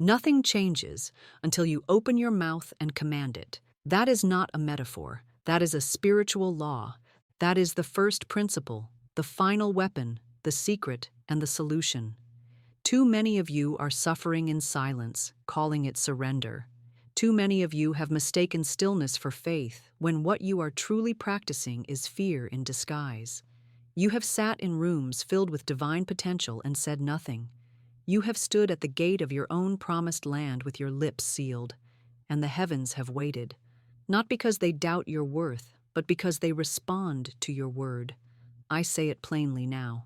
Nothing changes until you open your mouth and command it. That is not a metaphor. That is a spiritual law. That is the first principle, the final weapon, the secret, and the solution. Too many of you are suffering in silence, calling it surrender. Too many of you have mistaken stillness for faith, when what you are truly practicing is fear in disguise. You have sat in rooms filled with divine potential and said nothing. You have stood at the gate of your own promised land with your lips sealed, and the heavens have waited, not because they doubt your worth, but because they respond to your word. I say it plainly now.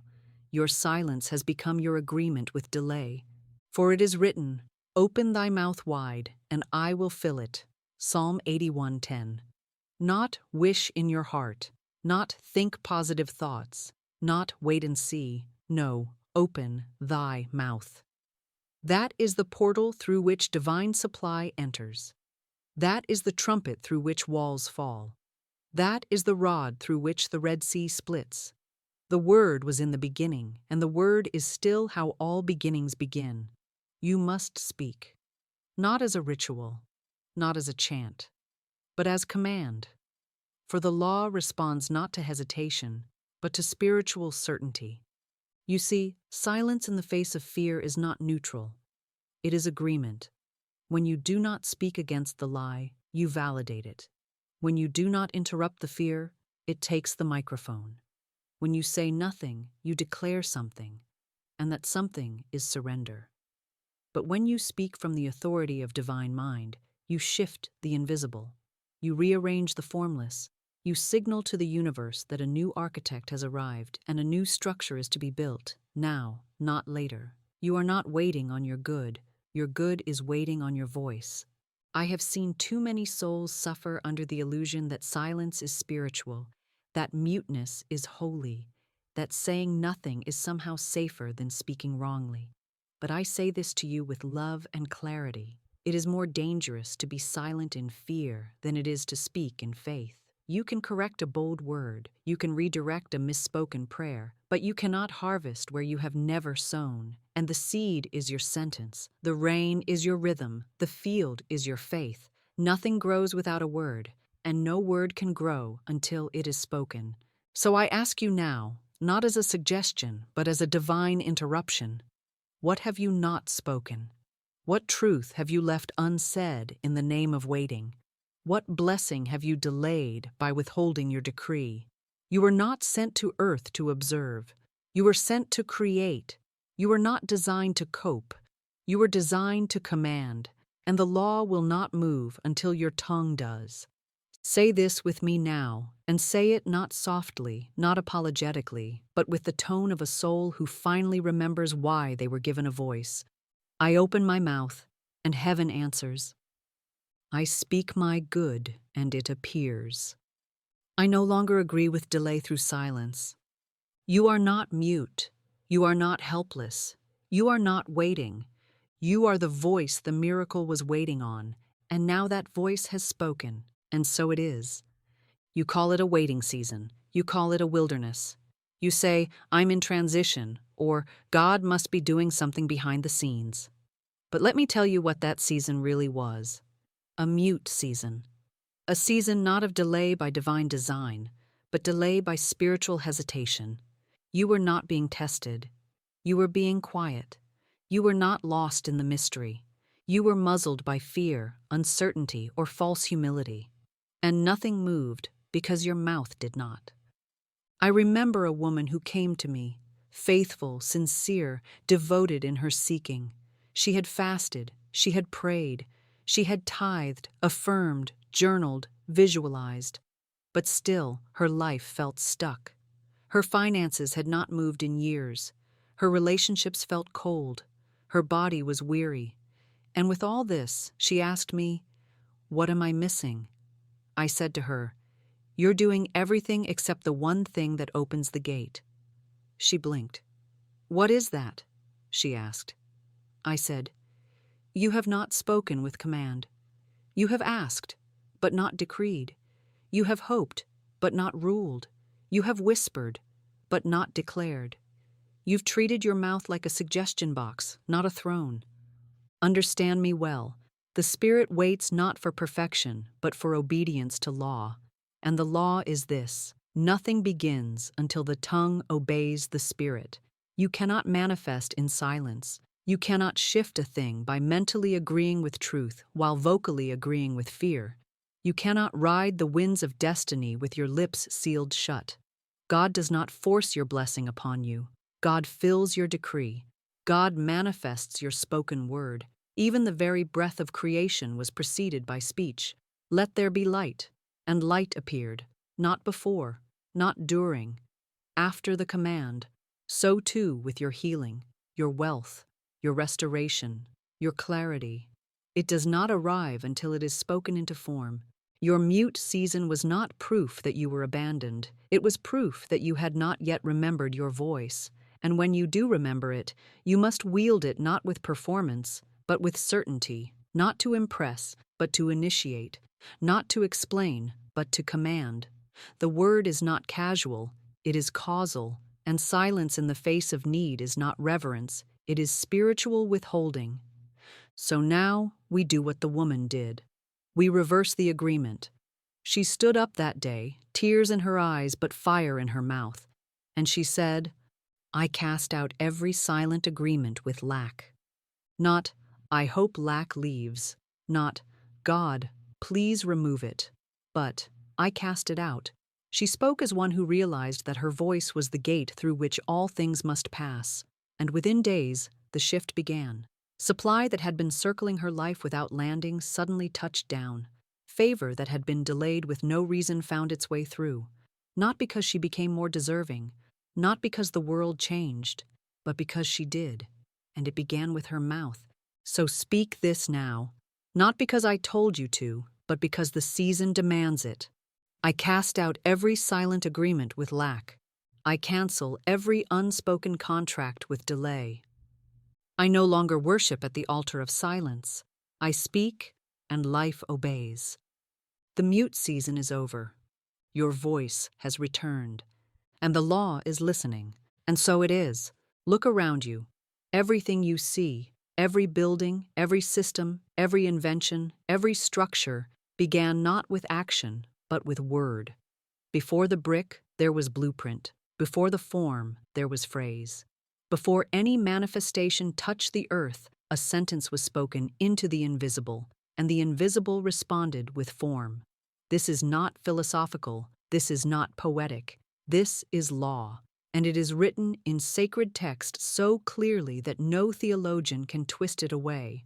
Your silence has become your agreement with delay. For it is written, "Open thy mouth wide, and I will fill it." Psalm 81:10. Not wish in your heart, not think positive thoughts, not wait and see. No, open thy mouth. That is the portal through which divine supply enters. That is the trumpet through which walls fall. That is the rod through which the Red Sea splits. The Word was in the beginning, and the Word is still how all beginnings begin. You must speak, not as a ritual, not as a chant, but as command. For the law responds not to hesitation, but to spiritual certainty. You see, silence in the face of fear is not neutral. It is agreement. When you do not speak against the lie, you validate it. When you do not interrupt the fear, it takes the microphone. When you say nothing, you declare something, and that something is surrender. But when you speak from the authority of divine mind, you shift the invisible. You rearrange the formless. You signal to the universe that a new architect has arrived and a new structure is to be built, now, not later. You are not waiting on your good is waiting on your voice. I have seen too many souls suffer under the illusion that silence is spiritual, that muteness is holy, that saying nothing is somehow safer than speaking wrongly. But I say this to you with love and clarity. It is more dangerous to be silent in fear than it is to speak in faith. You can correct a bold word, you can redirect a misspoken prayer, but you cannot harvest where you have never sown. And the seed is your sentence, the rain is your rhythm, the field is your faith. Nothing grows without a word, and no word can grow until it is spoken. So I ask you now, not as a suggestion, but as a divine interruption, what have you not spoken? What truth have you left unsaid in the name of waiting? What blessing have you delayed by withholding your decree? You were not sent to earth to observe. You were sent to create. You were not designed to cope. You were designed to command, and the law will not move until your tongue does. Say this with me now, and say it not softly, not apologetically, but with the tone of a soul who finally remembers why they were given a voice. I open my mouth, and heaven answers. I speak my good, and it appears. I no longer agree with delay through silence. You are not mute. You are not helpless. You are not waiting. You are the voice the miracle was waiting on, and now that voice has spoken, and so it is. You call it a waiting season. You call it a wilderness. You say, I'm in transition, or God must be doing something behind the scenes. But let me tell you what that season really was. A mute season. A season not of delay by divine design, but delay by spiritual hesitation. You were not being tested. You were being quiet. You were not lost in the mystery. You were muzzled by fear, uncertainty, or false humility. And nothing moved because your mouth did not. I remember a woman who came to me, faithful, sincere, devoted in her seeking. She had fasted, she had prayed, she had tithed, affirmed, journaled, visualized. But still, her life felt stuck. Her finances had not moved in years. Her relationships felt cold. Her body was weary. And with all this, she asked me, "What am I missing?" I said to her, "You're doing everything except the one thing that opens the gate." She blinked. "What is that?" she asked. I said, "You have not spoken with command. You have asked, but not decreed. You have hoped, but not ruled. You have whispered, but not declared. You've treated your mouth like a suggestion box, not a throne. Understand me well. The Spirit waits not for perfection, but for obedience to law. And the law is this: nothing begins until the tongue obeys the Spirit. You cannot manifest in silence. You cannot shift a thing by mentally agreeing with truth while vocally agreeing with fear. You cannot ride the winds of destiny with your lips sealed shut. God does not force your blessing upon you. God fills your decree. God manifests your spoken word. Even the very breath of creation was preceded by speech. Let there be light. And light appeared, not before, not during, after the command. So too with your healing, your wealth, your restoration, your clarity. It does not arrive until it is spoken into form. Your mute season was not proof that you were abandoned. It was proof that you had not yet remembered your voice. And when you do remember it, you must wield it not with performance, but with certainty, not to impress, but to initiate, not to explain, but to command. The word is not casual, it is causal, and silence in the face of need is not reverence, it is spiritual withholding. So now we do what the woman did. We reverse the agreement. She stood up that day, tears in her eyes but fire in her mouth, and she said, I cast out every silent agreement with lack. Not, I hope lack leaves. Not, God, please remove it. But, I cast it out. She spoke as one who realized that her voice was the gate through which all things must pass. And within days, the shift began. Supply that had been circling her life without landing suddenly touched down. Favor that had been delayed with no reason found its way through. Not because she became more deserving, not because the world changed, but because she did. And it began with her mouth. So speak this now, not because I told you to, but because the season demands it. I cast out every silent agreement with lack. I cancel every unspoken contract with delay. I no longer worship at the altar of silence. I speak, and life obeys. The mute season is over. Your voice has returned. And the law is listening. And so it is. Look around you. Everything you see, every building, every system, every invention, every structure began not with action, but with word. Before the brick, there was blueprint. Before the form, there was phrase. Before any manifestation touched the earth, a sentence was spoken into the invisible, and the invisible responded with form. This is not philosophical. This is not poetic. This is law. And it is written in sacred text so clearly that no theologian can twist it away.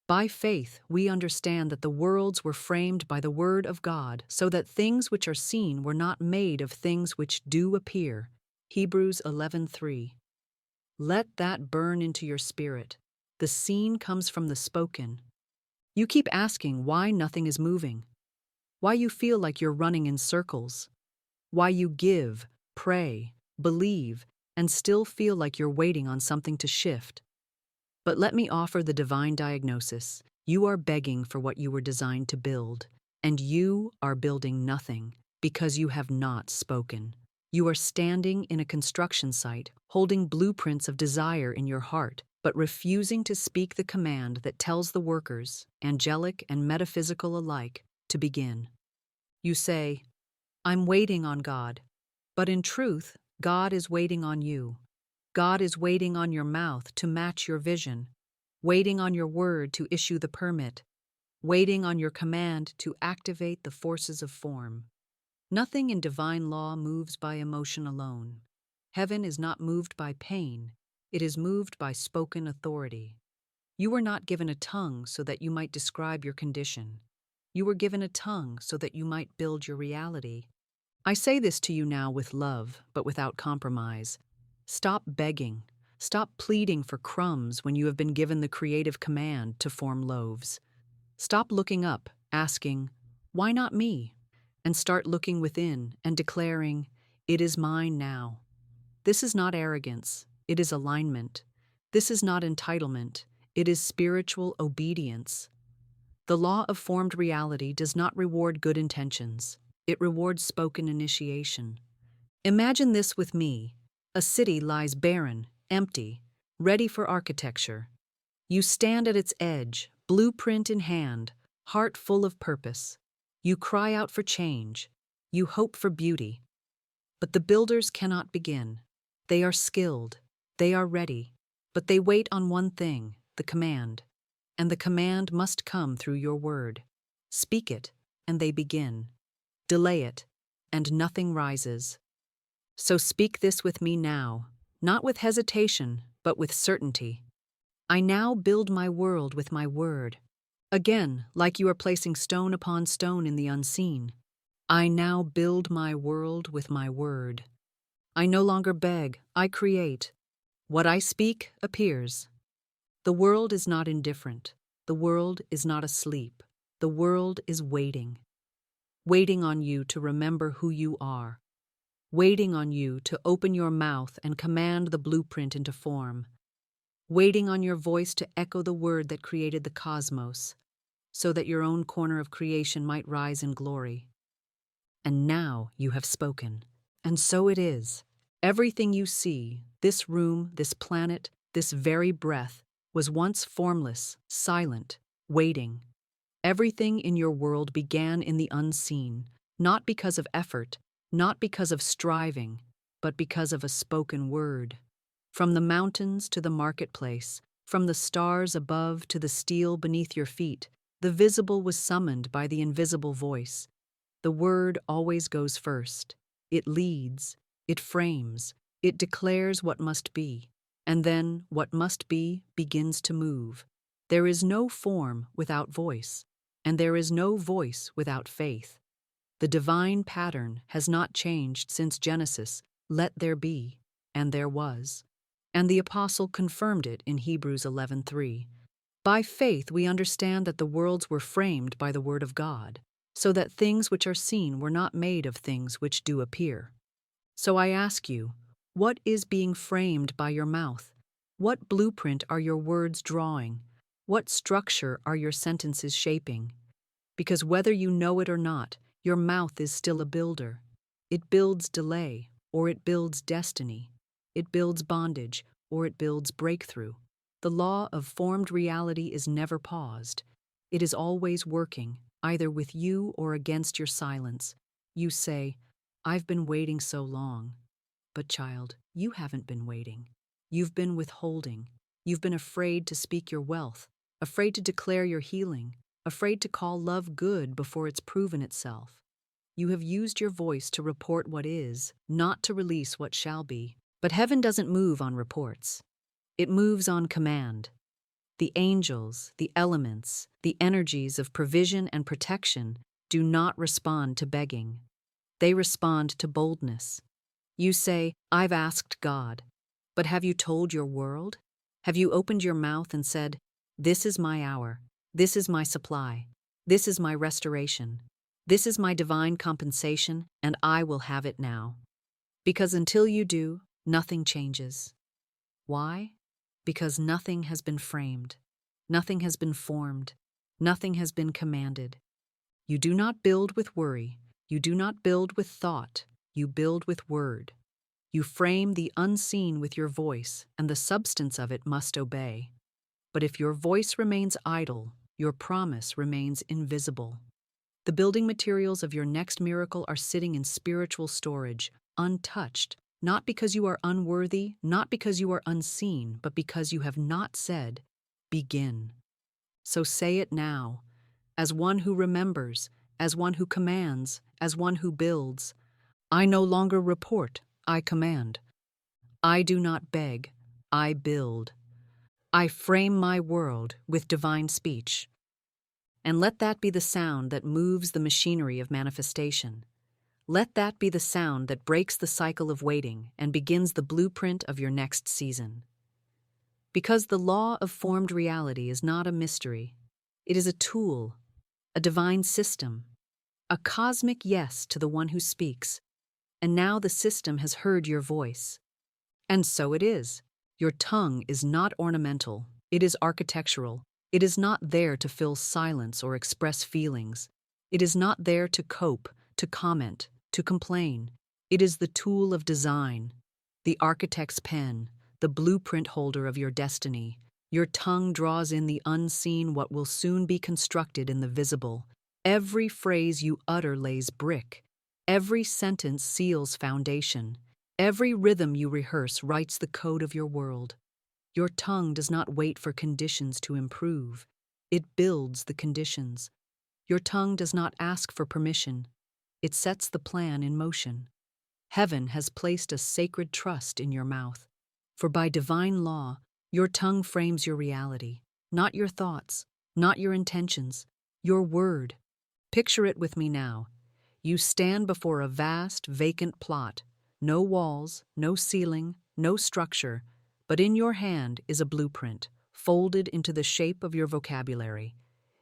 By faith, we understand that the worlds were framed by the word of God, so that things which are seen were not made of things which do appear. Hebrews 11:3. Let that burn into your spirit. The seen comes from the spoken. You keep asking why nothing is moving, why you feel like you're running in circles, why you give, pray, believe, and still feel like you're waiting on something to shift. But let me offer the divine diagnosis. You are begging for what you were designed to build, and you are building nothing because you have not spoken. You are standing in a construction site, holding blueprints of desire in your heart, but refusing to speak the command that tells the workers, angelic and metaphysical alike, to begin. You say, I'm waiting on God. But in truth, God is waiting on you. God is waiting on your mouth to match your vision, waiting on your word to issue the permit, waiting on your command to activate the forces of form. Nothing in divine law moves by emotion alone. Heaven is not moved by pain. It is moved by spoken authority. You were not given a tongue so that you might describe your condition. You were given a tongue so that you might build your reality. I say this to you now with love, but without compromise. Stop begging. Stop pleading for crumbs when you have been given the creative command to form loaves. Stop looking up, asking, why not me? And start looking within and declaring, it is mine now. This is not arrogance, it is alignment. This is not entitlement, it is spiritual obedience. The law of formed reality does not reward good intentions. It rewards spoken initiation. Imagine this with me. A city lies barren, empty, ready for architecture. You stand at its edge, blueprint in hand, heart full of purpose. You cry out for change. You hope for beauty. But the builders cannot begin. They are skilled. They are ready. But they wait on one thing, the command. And the command must come through your word. Speak it, and they begin. Delay it, and nothing rises. So speak this with me now, not with hesitation, but with certainty. I now build my world with my word. Again, like you are placing stone upon stone in the unseen. I now build my world with my word. I no longer beg, I create. What I speak appears. The world is not indifferent. The world is not asleep. The world is waiting. Waiting on you to remember who you are. Waiting on you to open your mouth and command the blueprint into form. Waiting on your voice to echo the word that created the cosmos, so that your own corner of creation might rise in glory. And now you have spoken. And so it is. Everything you see, this room, this planet, this very breath, was once formless, silent, waiting. Everything in your world began in the unseen, not because of effort, not because of striving, but because of a spoken word. From the mountains to the marketplace, from the stars above to the steel beneath your feet, the visible was summoned by the invisible voice. The word always goes first. It leads, it frames, it declares what must be, and then what must be begins to move. There is no form without voice, and there is no voice without faith. The divine pattern has not changed since Genesis, let there be, and there was. And the apostle confirmed it in Hebrews 11:3. By faith we understand that the worlds were framed by the word of God, so that things which are seen were not made of things which do appear. So I ask you, what is being framed by your mouth? What blueprint are your words drawing? What structure are your sentences shaping? Because whether you know it or not, your mouth is still a builder. It builds delay, or it builds destiny. It builds bondage, or it builds breakthrough. The law of formed reality is never paused. It is always working, either with you or against your silence. You say, I've been waiting so long. But child, you haven't been waiting. You've been withholding. You've been afraid to speak your wealth, afraid to declare your healing, afraid to call love good before it's proven itself. You have used your voice to report what is, not to release what shall be. But heaven doesn't move on reports. It moves on command. The angels, the elements, the energies of provision and protection do not respond to begging. They respond to boldness. You say, I've asked God. But have you told your world? Have you opened your mouth and said, this is my hour, this is my supply, this is my restoration, this is my divine compensation, and I will have it now? Because until you do, nothing changes. Why? Because nothing has been framed, nothing has been formed, nothing has been commanded. You do not build with worry, you do not build with thought, you build with word. You frame the unseen with your voice, and the substance of it must obey. But if your voice remains idle, your promise remains invisible. The building materials of your next miracle are sitting in spiritual storage, untouched, not because you are unworthy, not because you are unseen, but because you have not said, begin. So say it now, as one who remembers, as one who commands, as one who builds. I no longer report, I command. I do not beg, I build. I frame my world with divine speech. And let that be the sound that moves the machinery of manifestation. Let that be the sound that breaks the cycle of waiting and begins the blueprint of your next season. Because the law of formed reality is not a mystery. It is a tool, a divine system, a cosmic yes to the one who speaks. And now the system has heard your voice. And so it is. Your tongue is not ornamental, it is architectural. It is not there to fill silence or express feelings. It is not there to cope, to comment, to complain. It is the tool of design, the architect's pen, the blueprint holder of your destiny. Your tongue draws in the unseen what will soon be constructed in the visible. Every phrase you utter lays brick. Every sentence seals foundation. Every rhythm you rehearse writes the code of your world. Your tongue does not wait for conditions to improve. It builds the conditions. Your tongue does not ask for permission. It sets the plan in motion. Heaven has placed a sacred trust in your mouth. For by divine law, your tongue frames your reality, not your thoughts, not your intentions, your word. Picture it with me now. You stand before a vast, vacant plot. No walls, no ceiling, no structure, but in your hand is a blueprint, folded into the shape of your vocabulary.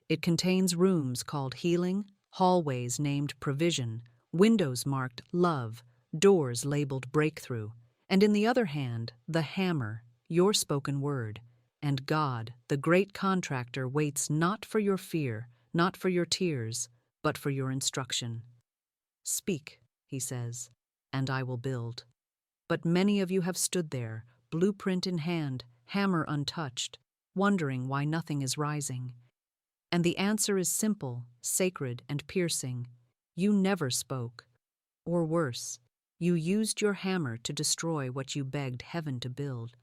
It contains rooms called healing, hallways named provision, windows marked love, doors labeled breakthrough, and in the other hand, the hammer, your spoken word. And God, the great contractor, waits not for your fear, not for your tears, but for your instruction. Speak, he says, and I will build. But many of you have stood there, blueprint in hand, hammer untouched, wondering why nothing is rising. And the answer is simple, sacred, and piercing. You never spoke. Or worse, you used your hammer to destroy what you begged heaven to build.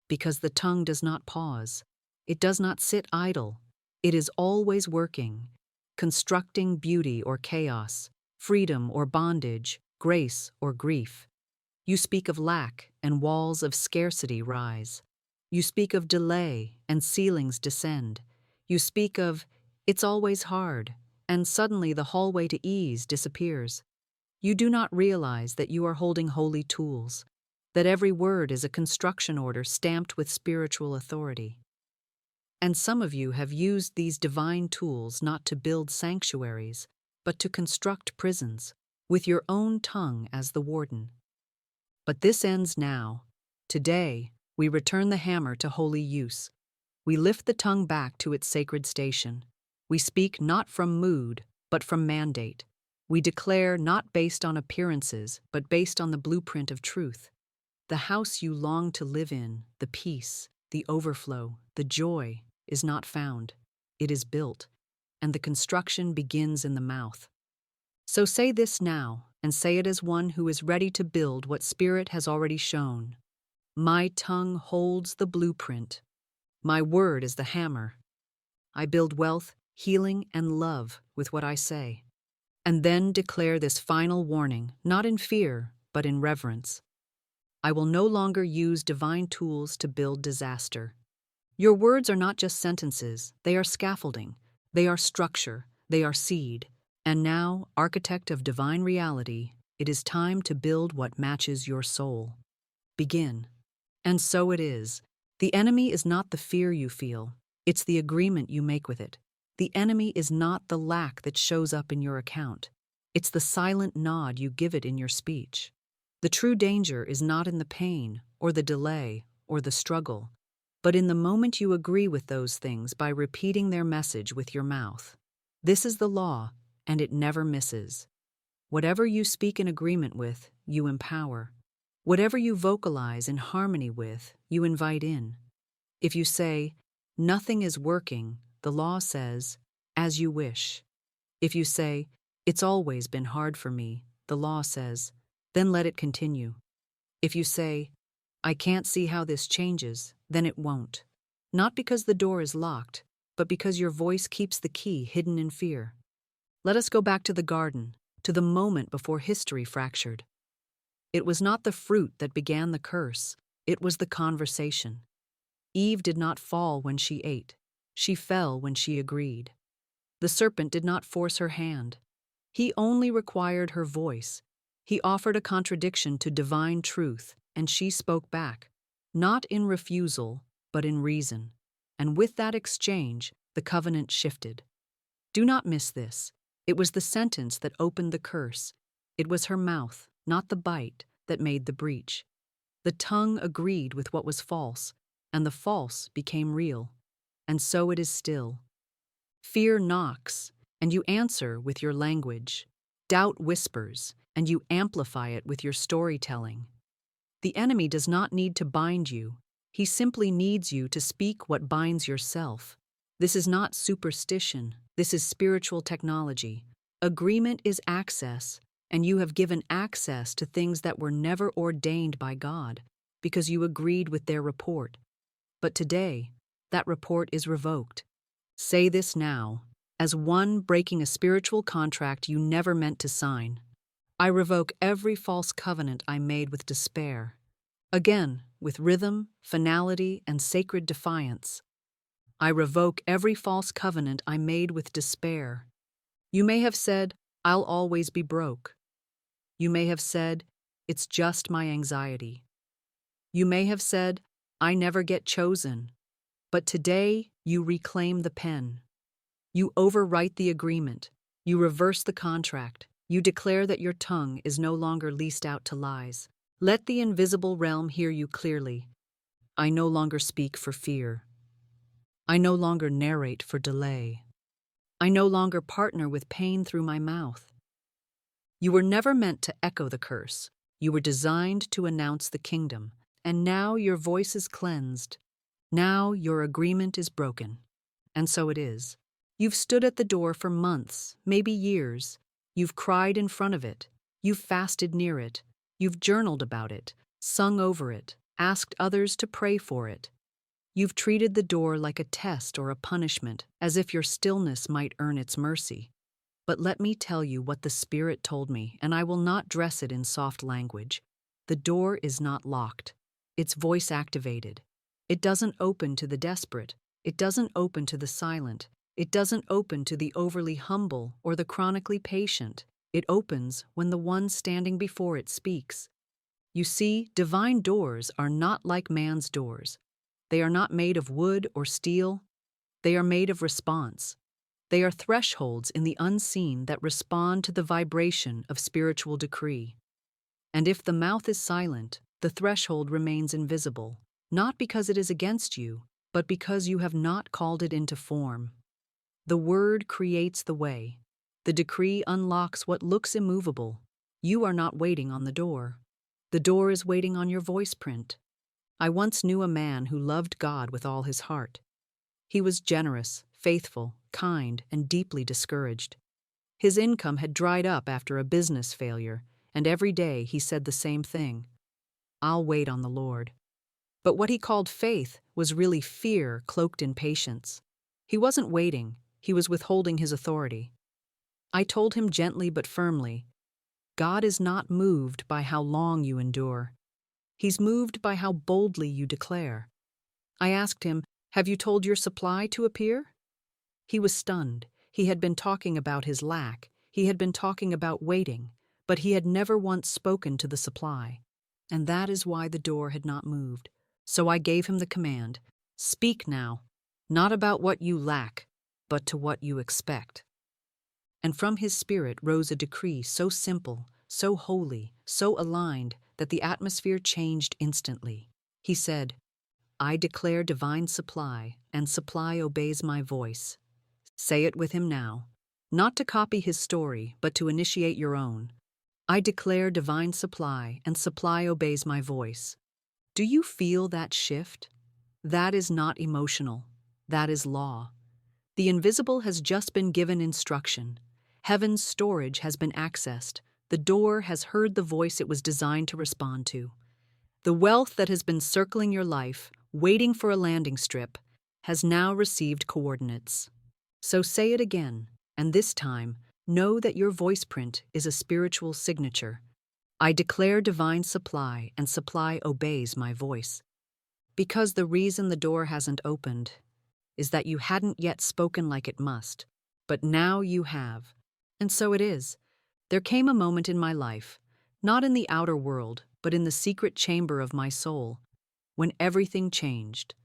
Because the tongue does not pause. It does not sit idle. It is always working, constructing beauty or chaos, freedom or bondage, grace or grief. You speak of lack, and walls of scarcity rise. You speak of delay, and ceilings descend. You speak of, it's always hard, and suddenly the hallway to ease disappears. You do not realize that you are holding holy tools, that every word is a construction order stamped with spiritual authority. And some of you have used these divine tools not to build sanctuaries, but to construct prisons, with your own tongue as the warden. But this ends now. Today, we return the hammer to holy use. We lift the tongue back to its sacred station. We speak not from mood, but from mandate. We declare not based on appearances, but based on the blueprint of truth. The house you long to live in, the peace, the overflow, the joy, is not found. It is built, and the construction begins in the mouth. So say this now, and say it as one who is ready to build what Spirit has already shown. My tongue holds the blueprint. My word is the hammer. I build wealth, healing, and love with what I say. And then declare this final warning, not in fear, but in reverence. I will no longer use divine tools to build disaster. Your words are not just sentences, they are scaffolding, they are structure, they are seed. And now, architect of divine reality, it is time to build what matches your soul. Begin. And so it is. The enemy is not the fear you feel, it's the agreement you make with it. The enemy is not the lack that shows up in your account. It's the silent nod you give it in your speech. The true danger is not in the pain, or the delay, or the struggle, but in the moment you agree with those things by repeating their message with your mouth. This is the law, and it never misses. Whatever you speak in agreement with, you empower. Whatever you vocalize in harmony with, you invite in. If you say, nothing is working, the law says, as you wish. If you say, it's always been hard for me, the law says, then let it continue. If you say, I can't see how this changes, then it won't. Not because the door is locked, but because your voice keeps the key hidden in fear. Let us go back to the garden, to the moment before history fractured. It was not the fruit that began the curse, it was the conversation. Eve did not fall when she ate. She fell when she agreed. The serpent did not force her hand. He only required her voice. He offered a contradiction to divine truth, and she spoke back, not in refusal, but in reason. And with that exchange, the covenant shifted. Do not miss this. It was the sentence that opened the curse. It was her mouth, not the bite, that made the breach. The tongue agreed with what was false, and the false became real. And so it is still. Fear knocks, and you answer with your language. Doubt whispers, and you amplify it with your storytelling. The enemy does not need to bind you. He simply needs you to speak what binds yourself. This is not superstition. This is spiritual technology. Agreement is access, and you have given access to things that were never ordained by God because you agreed with their report. But today, that report is revoked. Say this now, as one breaking a spiritual contract you never meant to sign. I revoke every false covenant I made with despair. Again, with rhythm, finality, and sacred defiance. I revoke every false covenant I made with despair. You may have said, I'll always be broke. You may have said, it's just my anxiety. You may have said, I never get chosen. But today, you reclaim the pen. You overwrite the agreement. You reverse the contract. You declare that your tongue is no longer leased out to lies. Let the invisible realm hear you clearly. I no longer speak for fear. I no longer narrate for delay. I no longer partner with pain through my mouth. You were never meant to echo the curse. You were designed to announce the kingdom. And now your voice is cleansed. Now your agreement is broken. And so it is. You've stood at the door for months, maybe years. You've cried in front of it. You've fasted near it. You've journaled about it, sung over it, asked others to pray for it. You've treated the door like a test or a punishment, as if your stillness might earn its mercy. But let me tell you what the Spirit told me, and I will not dress it in soft language. The door is not locked. It's voice-activated. It doesn't open to the desperate. It doesn't open to the silent. It doesn't open to the overly humble or the chronically patient. It opens when the one standing before it speaks. You see, divine doors are not like man's doors. They are not made of wood or steel. They are made of response. They are thresholds in the unseen that respond to the vibration of spiritual decree. And if the mouth is silent, the threshold remains invisible, not because it is against you, but because you have not called it into form. The word creates the way. The decree unlocks what looks immovable. You are not waiting on the door. The door is waiting on your voice print. I once knew a man who loved God with all his heart. He was generous, faithful, kind, and deeply discouraged. His income had dried up after a business failure, and every day he said the same thing. I'll wait on the Lord. But what he called faith was really fear cloaked in patience. He wasn't waiting, he was withholding his authority. I told him gently but firmly, God is not moved by how long you endure. He's moved by how boldly you declare. I asked him, have you told your supply to appear? He was stunned. He had been talking about his lack. He had been talking about waiting, but he had never once spoken to the supply. And that is why the door had not moved. So I gave him the command, speak now, not about what you lack, but to what you expect. And from his spirit rose a decree so simple, so holy, so aligned, that the atmosphere changed instantly. He said, I declare divine supply, and supply obeys my voice. Say it with him now, not to copy his story, but to initiate your own. I declare divine supply, and supply obeys my voice. Do you feel that shift? That is not emotional. That is law. The invisible has just been given instruction. Heaven's storage has been accessed. The door has heard the voice it was designed to respond to. The wealth that has been circling your life, waiting for a landing strip, has now received coordinates. So say it again, and this time, know that your voice print is a spiritual signature. I declare divine supply, and supply obeys my voice. Because the reason the door hasn't opened is that you hadn't yet spoken like it must, but now you have. And so it is. There came a moment in my life, not in the outer world, but in the secret chamber of my soul, when everything changed.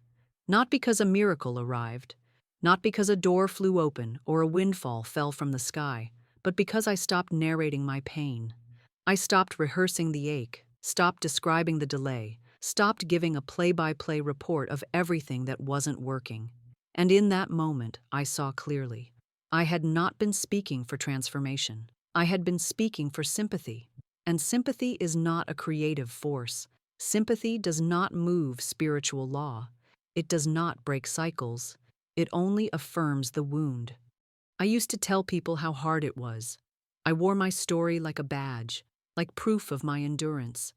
Not because a miracle arrived, not because a door flew open or a windfall fell from the sky, but because I stopped narrating my pain. I stopped rehearsing the ache, stopped describing the delay, stopped giving a play-by-play report of everything that wasn't working. And in that moment, I saw clearly. I had not been speaking for transformation. I had been speaking for sympathy. And sympathy is not a creative force. Sympathy does not move spiritual law. It does not break cycles. It only affirms the wound. I used to tell people how hard it was. I wore my story like a badge, like proof of my endurance.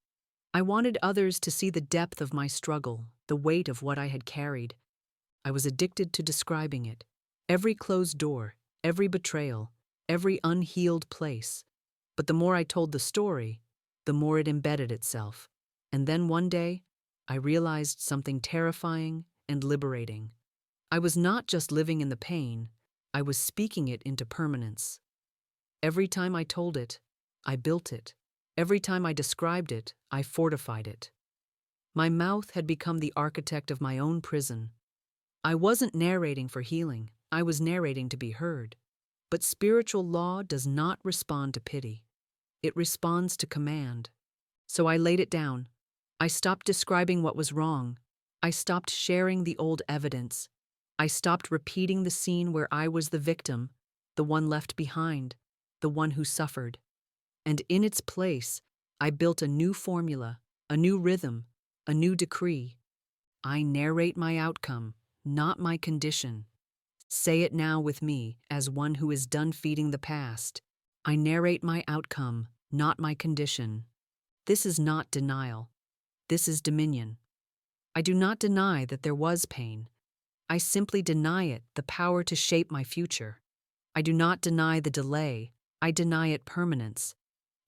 I wanted others to see the depth of my struggle, the weight of what I had carried. I was addicted to describing it. Every closed door, every betrayal, every unhealed place. But the more I told the story, the more it embedded itself. And then one day, I realized something terrifying and liberating. I was not just living in the pain, I was speaking it into permanence. Every time I told it, I built it. Every time I described it, I fortified it. My mouth had become the architect of my own prison. I wasn't narrating for healing, I was narrating to be heard. But spiritual law does not respond to pity. It responds to command. So I laid it down. I stopped describing what was wrong. I stopped sharing the old evidence. I stopped repeating the scene where I was the victim, the one left behind, the one who suffered. And in its place, I built a new formula, a new rhythm, a new decree. I narrate my outcome, not my condition. Say it now with me, as one who is done feeding the past. I narrate my outcome, not my condition. This is not denial. This is dominion. I do not deny that there was pain. I simply deny it the power to shape my future. I do not deny the delay. I deny it permanence.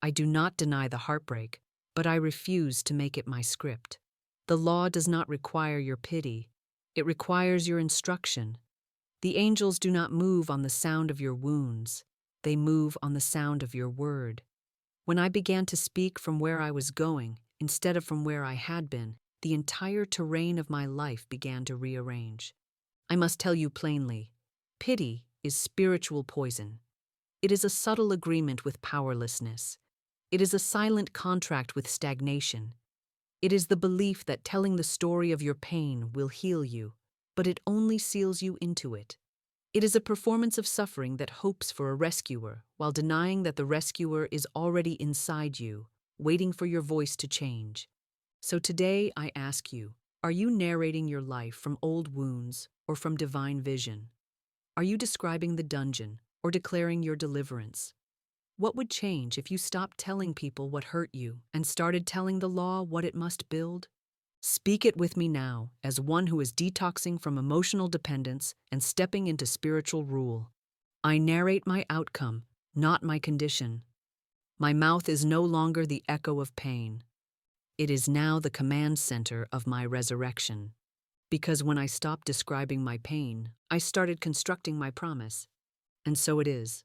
I do not deny the heartbreak, but I refuse to make it my script. The law does not require your pity. It requires your instruction. The angels do not move on the sound of your wounds. They move on the sound of your word. When I began to speak from where I was going, instead of from where I had been, the entire terrain of my life began to rearrange. I must tell you plainly, pity is spiritual poison. It is a subtle agreement with powerlessness. It is a silent contract with stagnation. It is the belief that telling the story of your pain will heal you, but it only seals you into it. It is a performance of suffering that hopes for a rescuer while denying that the rescuer is already inside you, waiting for your voice to change. So today I ask you, are you narrating your life from old wounds or from divine vision? Are you describing the dungeon or declaring your deliverance? What would change if you stopped telling people what hurt you and started telling the law what it must build? Speak it with me now, as one who is detoxing from emotional dependence and stepping into spiritual rule. I narrate my outcome, not my condition. My mouth is no longer the echo of pain. It is now the command center of my resurrection. Because when I stopped describing my pain, I started constructing my promise. And so it is.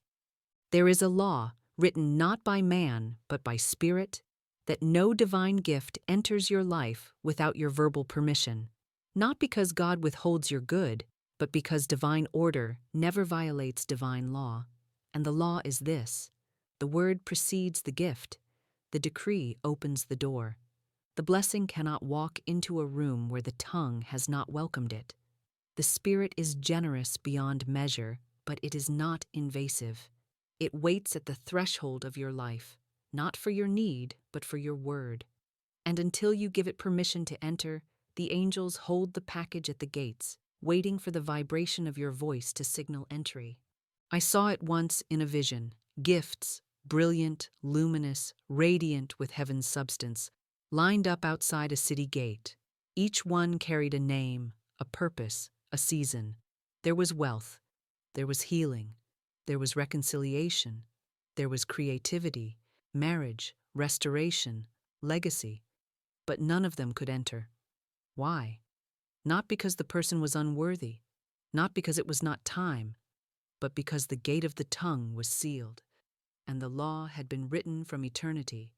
There is a law, written not by man, but by spirit, that no divine gift enters your life without your verbal permission. Not because God withholds your good, but because divine order never violates divine law. And the law is this: the word precedes the gift. The decree opens the door. The blessing cannot walk into a room where the tongue has not welcomed it. The Spirit is generous beyond measure, but it is not invasive. It waits at the threshold of your life, not for your need, but for your word. And until you give it permission to enter, the angels hold the package at the gates, waiting for the vibration of your voice to signal entry. I saw it once in a vision: gifts, brilliant, luminous, radiant with heaven's substance, lined up outside a city gate. Each one carried a name, a purpose, a season. There was wealth, there was healing, there was reconciliation, there was creativity, marriage, restoration, legacy. But none of them could enter. Why? Not because the person was unworthy, not because it was not time, but because the gate of the tongue was sealed, and the law had been written from eternity.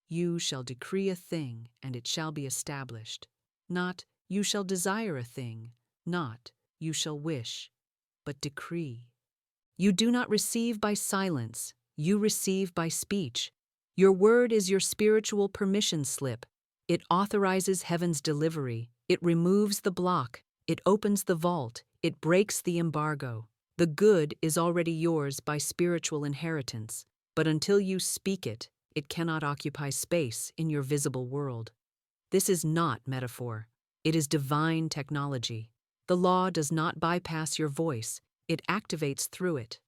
You shall decree a thing, and it shall be established. Not, you shall desire a thing, not, you shall wish, but decree. You do not receive by silence, you receive by speech. Your word is your spiritual permission slip. It authorizes heaven's delivery. It removes the block. It opens the vault. It breaks the embargo. The good is already yours by spiritual inheritance, but until you speak it, it cannot occupy space in your visible world. This is not metaphor. It is divine technology. The law does not bypass your voice, it activates through it.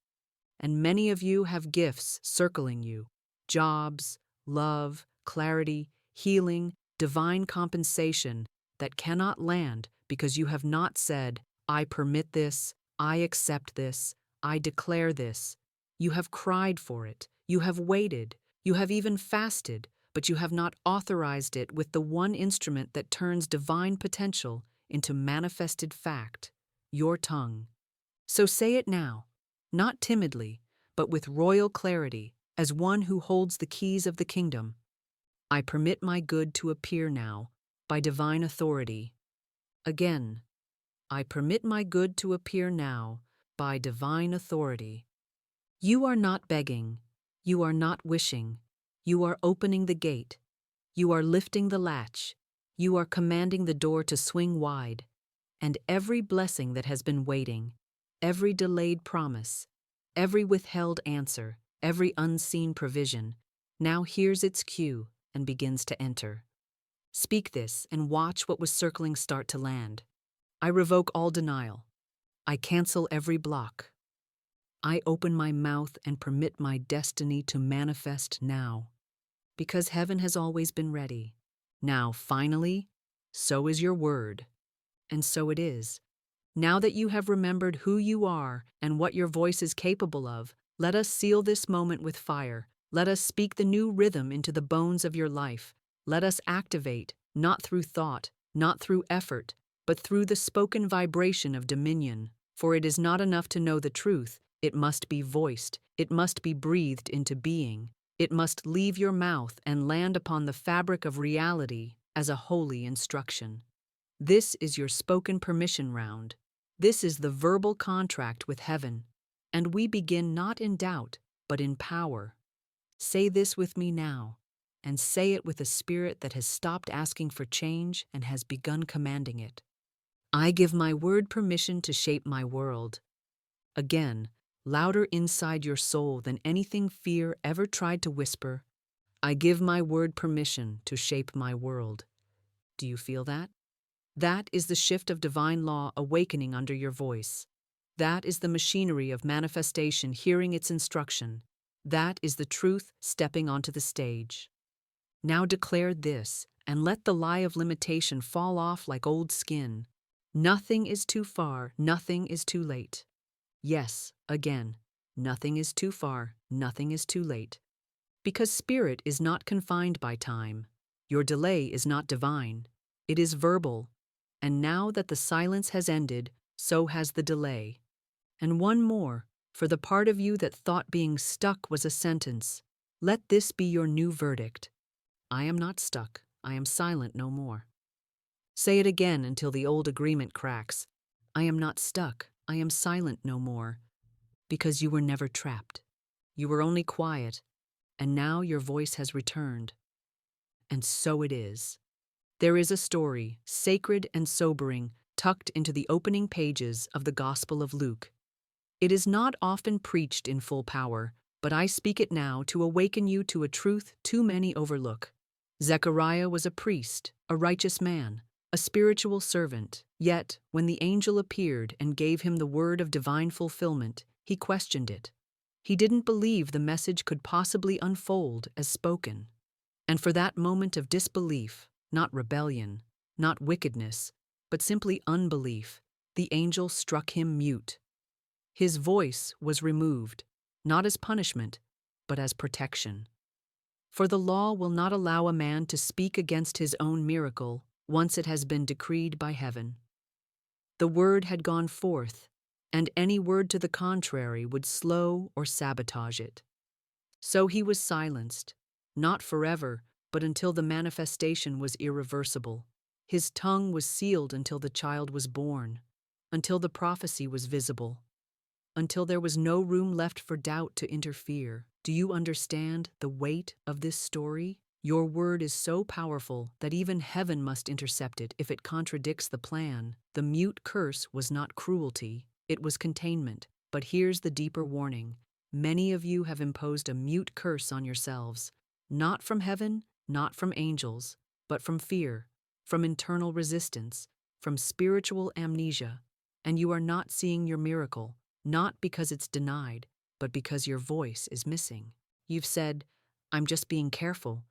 And many of you have gifts circling you: jobs, love, clarity, healing, divine compensation that cannot land because you have not said, I permit this, I accept this, I declare this. You have cried for it, you have waited, you have even fasted, but you have not authorized it with the one instrument that turns divine potential into manifested fact: your tongue. So say it now, not timidly, but with royal clarity, as one who holds the keys of the kingdom. I permit my good to appear now, by divine authority. Again, I permit my good to appear now, by divine authority. You are not begging, you are not wishing, you are opening the gate, you are lifting the latch, you are commanding the door to swing wide, and every blessing that has been waiting, every delayed promise, every withheld answer, every unseen provision, now hears its cue and begins to enter. Speak this and watch what was circling start to land. I revoke all denial. I cancel every block. I open my mouth and permit my destiny to manifest now. Because heaven has always been ready. Now, finally, so is your word. And so it is. Now that you have remembered who you are and what your voice is capable of, let us seal this moment with fire. Let us speak the new rhythm into the bones of your life. Let us activate, not through thought, not through effort, but through the spoken vibration of dominion. For it is not enough to know the truth, it must be voiced, it must be breathed into being. It must leave your mouth and land upon the fabric of reality as a holy instruction. This is your spoken permission round. This is the verbal contract with heaven. And we begin not in doubt, but in power. Say this with me now, and say it with a spirit that has stopped asking for change and has begun commanding it. I give my word permission to shape my world. Again, louder inside your soul than anything fear ever tried to whisper. I give my word permission to shape my world. Do you feel that? That is the shift of divine law awakening under your voice. That is the machinery of manifestation hearing its instruction. That is the truth stepping onto the stage. Now declare this, and let the lie of limitation fall off like old skin. Nothing is too far, nothing is too late. Yes, again, nothing is too far, nothing is too late. Because spirit is not confined by time. Your delay is not divine. It is verbal. And now that the silence has ended, so has the delay. And one more, for the part of you that thought being stuck was a sentence. Let this be your new verdict. I am not stuck. I am silent no more. Say it again until the old agreement cracks. I am not stuck. I am silent no more. Because you were never trapped. You were only quiet, and now your voice has returned. And so it is. There is a story, sacred and sobering, tucked into the opening pages of the Gospel of Luke. It is not often preached in full power, but I speak it now to awaken you to a truth too many overlook. Zechariah was a priest, a righteous man, a spiritual servant, yet, when the angel appeared and gave him the word of divine fulfillment, he questioned it. He didn't believe the message could possibly unfold as spoken. And for that moment of disbelief, not rebellion, not wickedness, but simply unbelief, the angel struck him mute. His voice was removed, not as punishment, but as protection. For the law will not allow a man to speak against his own miracle once it has been decreed by heaven. The word had gone forth, and any word to the contrary would slow or sabotage it. So he was silenced, not forever, but until the manifestation was irreversible. His tongue was sealed until the child was born, until the prophecy was visible, until there was no room left for doubt to interfere. Do you understand the weight of this story? Your word is so powerful that even heaven must intercept it if it contradicts the plan. The mute curse was not cruelty, it was containment. But here's the deeper warning. Many of you have imposed a mute curse on yourselves, not from heaven, not from angels, but from fear. from internal resistance, from spiritual amnesia, and you are not seeing your miracle, not because it's denied, but because your voice is missing. You've said, "I'm just being careful,"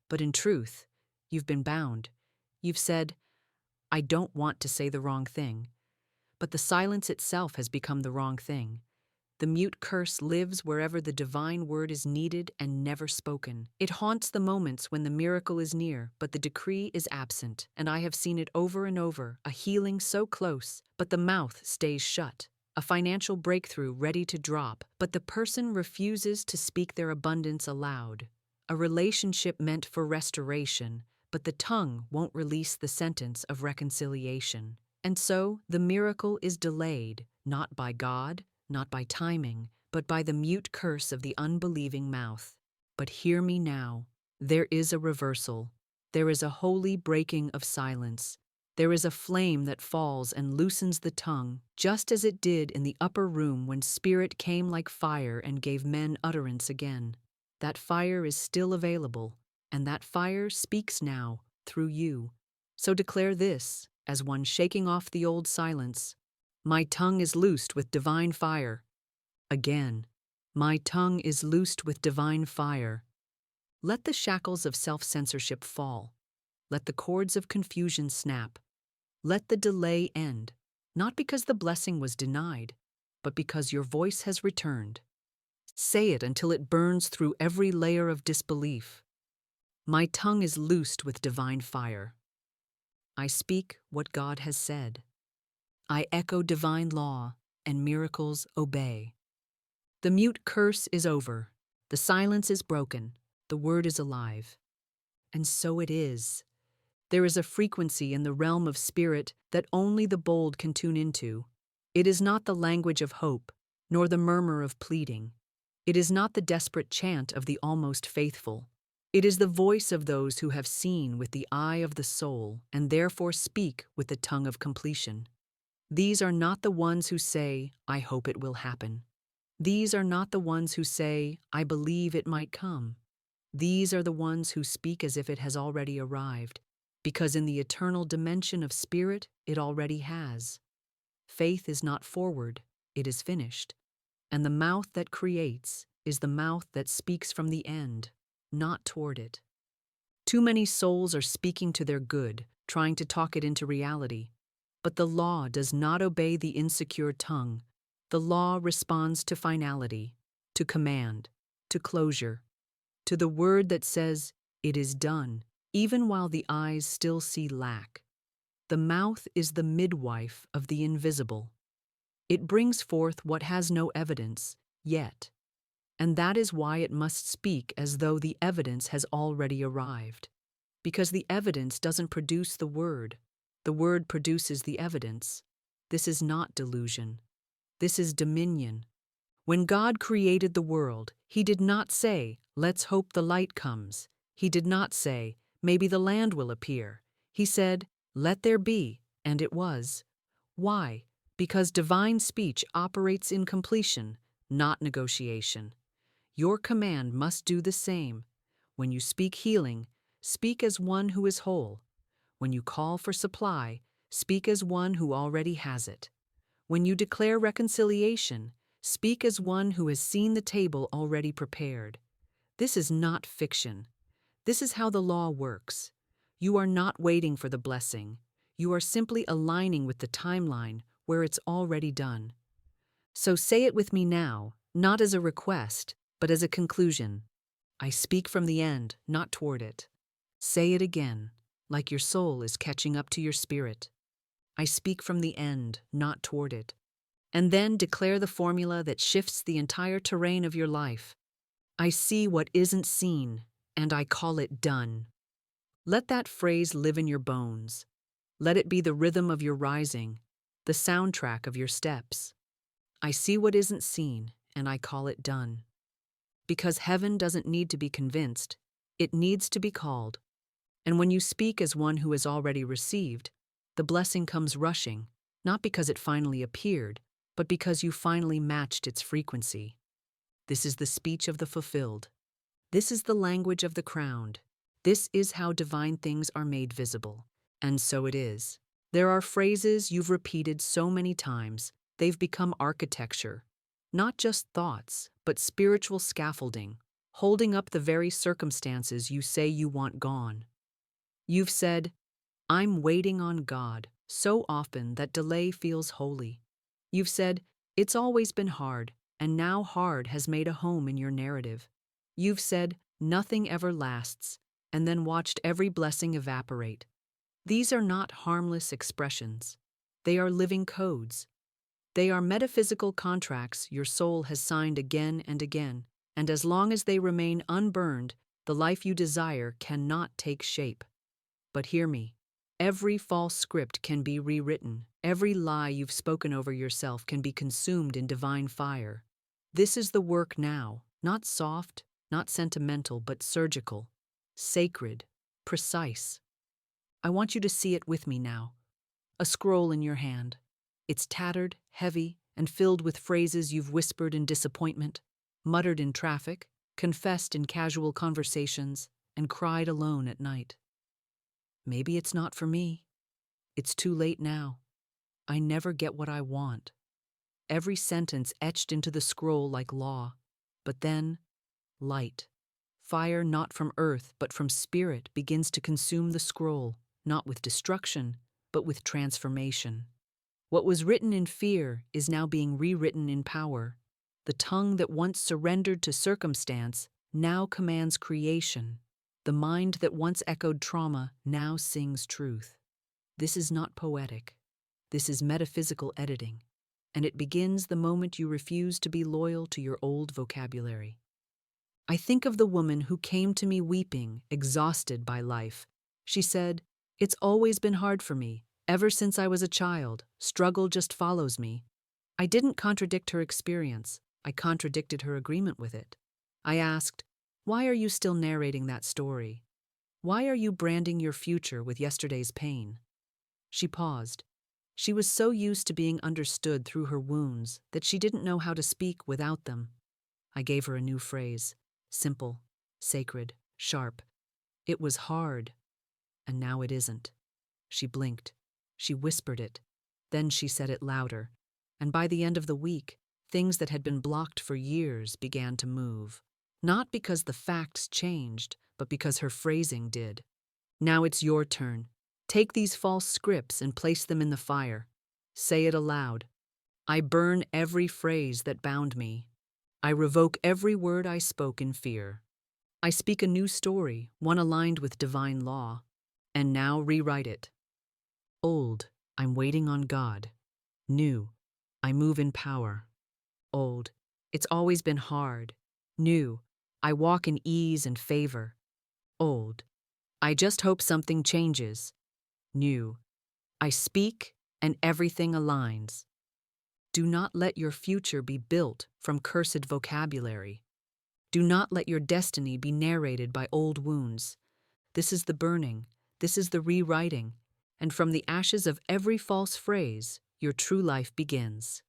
but in truth, you've been bound. You've said, "I don't want to say the wrong thing," but the silence itself has become the wrong thing. The mute curse lives wherever the divine word is needed and never spoken. It haunts the moments when the miracle is near, but the decree is absent, and I have seen it over and over, a healing so close, but the mouth stays shut. A financial breakthrough ready to drop, but the person refuses to speak their abundance aloud. A relationship meant for restoration, but the tongue won't release the sentence of reconciliation. And so, the miracle is delayed, not by God, not by timing, but by the mute curse of the unbelieving mouth. But hear me now. There is a reversal. There is a holy breaking of silence. There is a flame that falls and loosens the tongue, just as it did in the upper room when Spirit came like fire and gave men utterance again. That fire is still available, and that fire speaks now, through you. So declare this, as one shaking off the old silence: "My tongue is loosed with divine fire." Again, "My tongue is loosed with divine fire." Let the shackles of self-censorship fall. Let the cords of confusion snap. Let the delay end, not because the blessing was denied, but because your voice has returned. Say it until it burns through every layer of disbelief. My tongue is loosed with divine fire. I speak what God has said. I echo divine law, and miracles obey. The mute curse is over. The silence is broken. The word is alive. And so it is. There is a frequency in the realm of spirit that only the bold can tune into. It is not the language of hope, nor the murmur of pleading. It is not the desperate chant of the almost faithful. It is the voice of those who have seen with the eye of the soul and therefore speak with the tongue of completion. These are not the ones who say, "I hope it will happen." These are not the ones who say, "I believe it might come." These are the ones who speak as if it has already arrived, because in the eternal dimension of spirit, it already has. Faith is not forward, it is finished. And the mouth that creates is the mouth that speaks from the end, not toward it. Too many souls are speaking to their good, trying to talk it into reality. But the law does not obey the insecure tongue. The law responds to finality, to command, to closure, to the word that says, "It is done," even while the eyes still see lack. The mouth is the midwife of the invisible. It brings forth what has no evidence yet, and that is why it must speak as though the evidence has already arrived. Because the evidence doesn't produce the word produces the evidence. This is not delusion. This is dominion. When God created the world, He did not say, "Let's hope the light comes." He did not say, "Maybe the land will appear." He said, "Let there be," and it was. Why? Because divine speech operates in completion, not negotiation. Your command must do the same. When you speak healing, speak as one who is whole. When you call for supply, speak as one who already has it. When you declare reconciliation, speak as one who has seen the table already prepared. This is not fiction. This is how the law works. You are not waiting for the blessing. You are simply aligning with the timeline where it's already done. So say it with me now, not as a request, but as a conclusion. I speak from the end, not toward it. Say it again, like your soul is catching up to your spirit. I speak from the end, not toward it. And then declare the formula that shifts the entire terrain of your life. I see what isn't seen, and I call it done. Let that phrase live in your bones. Let it be the rhythm of your rising, the soundtrack of your steps. I see what isn't seen, and I call it done. Because heaven doesn't need to be convinced, it needs to be called. And when you speak as one who has already received, the blessing comes rushing, not because it finally appeared, but because you finally matched its frequency. This is the speech of the fulfilled. This is the language of the crowned. This is how divine things are made visible. And so it is. There are phrases you've repeated so many times, they've become architecture. Not just thoughts, but spiritual scaffolding, holding up the very circumstances you say you want gone. You've said, "I'm waiting on God," so often that delay feels holy. You've said, "It's always been hard," and now hard has made a home in your narrative. You've said, "Nothing ever lasts," and then watched every blessing evaporate. These are not harmless expressions. They are living codes. They are metaphysical contracts your soul has signed again and again, and as long as they remain unburned, the life you desire cannot take shape. But hear me. Every false script can be rewritten. Every lie you've spoken over yourself can be consumed in divine fire. This is the work now, not soft, not sentimental, but surgical, sacred, precise. I want you to see it with me now. A scroll in your hand. It's tattered, heavy, and filled with phrases you've whispered in disappointment, muttered in traffic, confessed in casual conversations, and cried alone at night. Maybe it's not for me. It's too late now. I never get what I want. Every sentence etched into the scroll like law. But then, light. Fire not from earth, but from spirit begins to consume the scroll, not with destruction, but with transformation. What was written in fear is now being rewritten in power. The tongue that once surrendered to circumstance now commands creation. The mind that once echoed trauma now sings truth. This is not poetic. This is metaphysical editing, and it begins the moment you refuse to be loyal to your old vocabulary. I think of the woman who came to me weeping, exhausted by life. She said, "It's always been hard for me. Ever since I was a child, struggle just follows me." I didn't contradict her experience. I contradicted her agreement with it. I asked, "Why are you still narrating that story? Why are you branding your future with yesterday's pain?" She paused. She was so used to being understood through her wounds that she didn't know how to speak without them. I gave her a new phrase, simple, sacred, sharp. It was hard, and now it isn't. She blinked. She whispered it. Then she said it louder. And by the end of the week, things that had been blocked for years began to move. Not because the facts changed, but because her phrasing did. Now it's your turn. Take these false scripts and place them in the fire. Say it aloud. I burn every phrase that bound me. I revoke every word I spoke in fear. I speak a new story, one aligned with divine law. And now rewrite it. Old, I'm waiting on God. New, I move in power. Old, it's always been hard. New, I walk in ease and favor. Old, I just hope something changes. New, I speak and everything aligns. Do not let your future be built from cursed vocabulary. Do not let your destiny be narrated by old wounds. This is the burning, this is the rewriting, and from the ashes of every false phrase, your true life begins.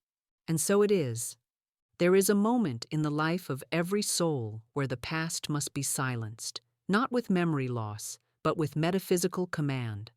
And so it is. There is a moment in the life of every soul where the past must be silenced, not with memory loss, but with metaphysical command.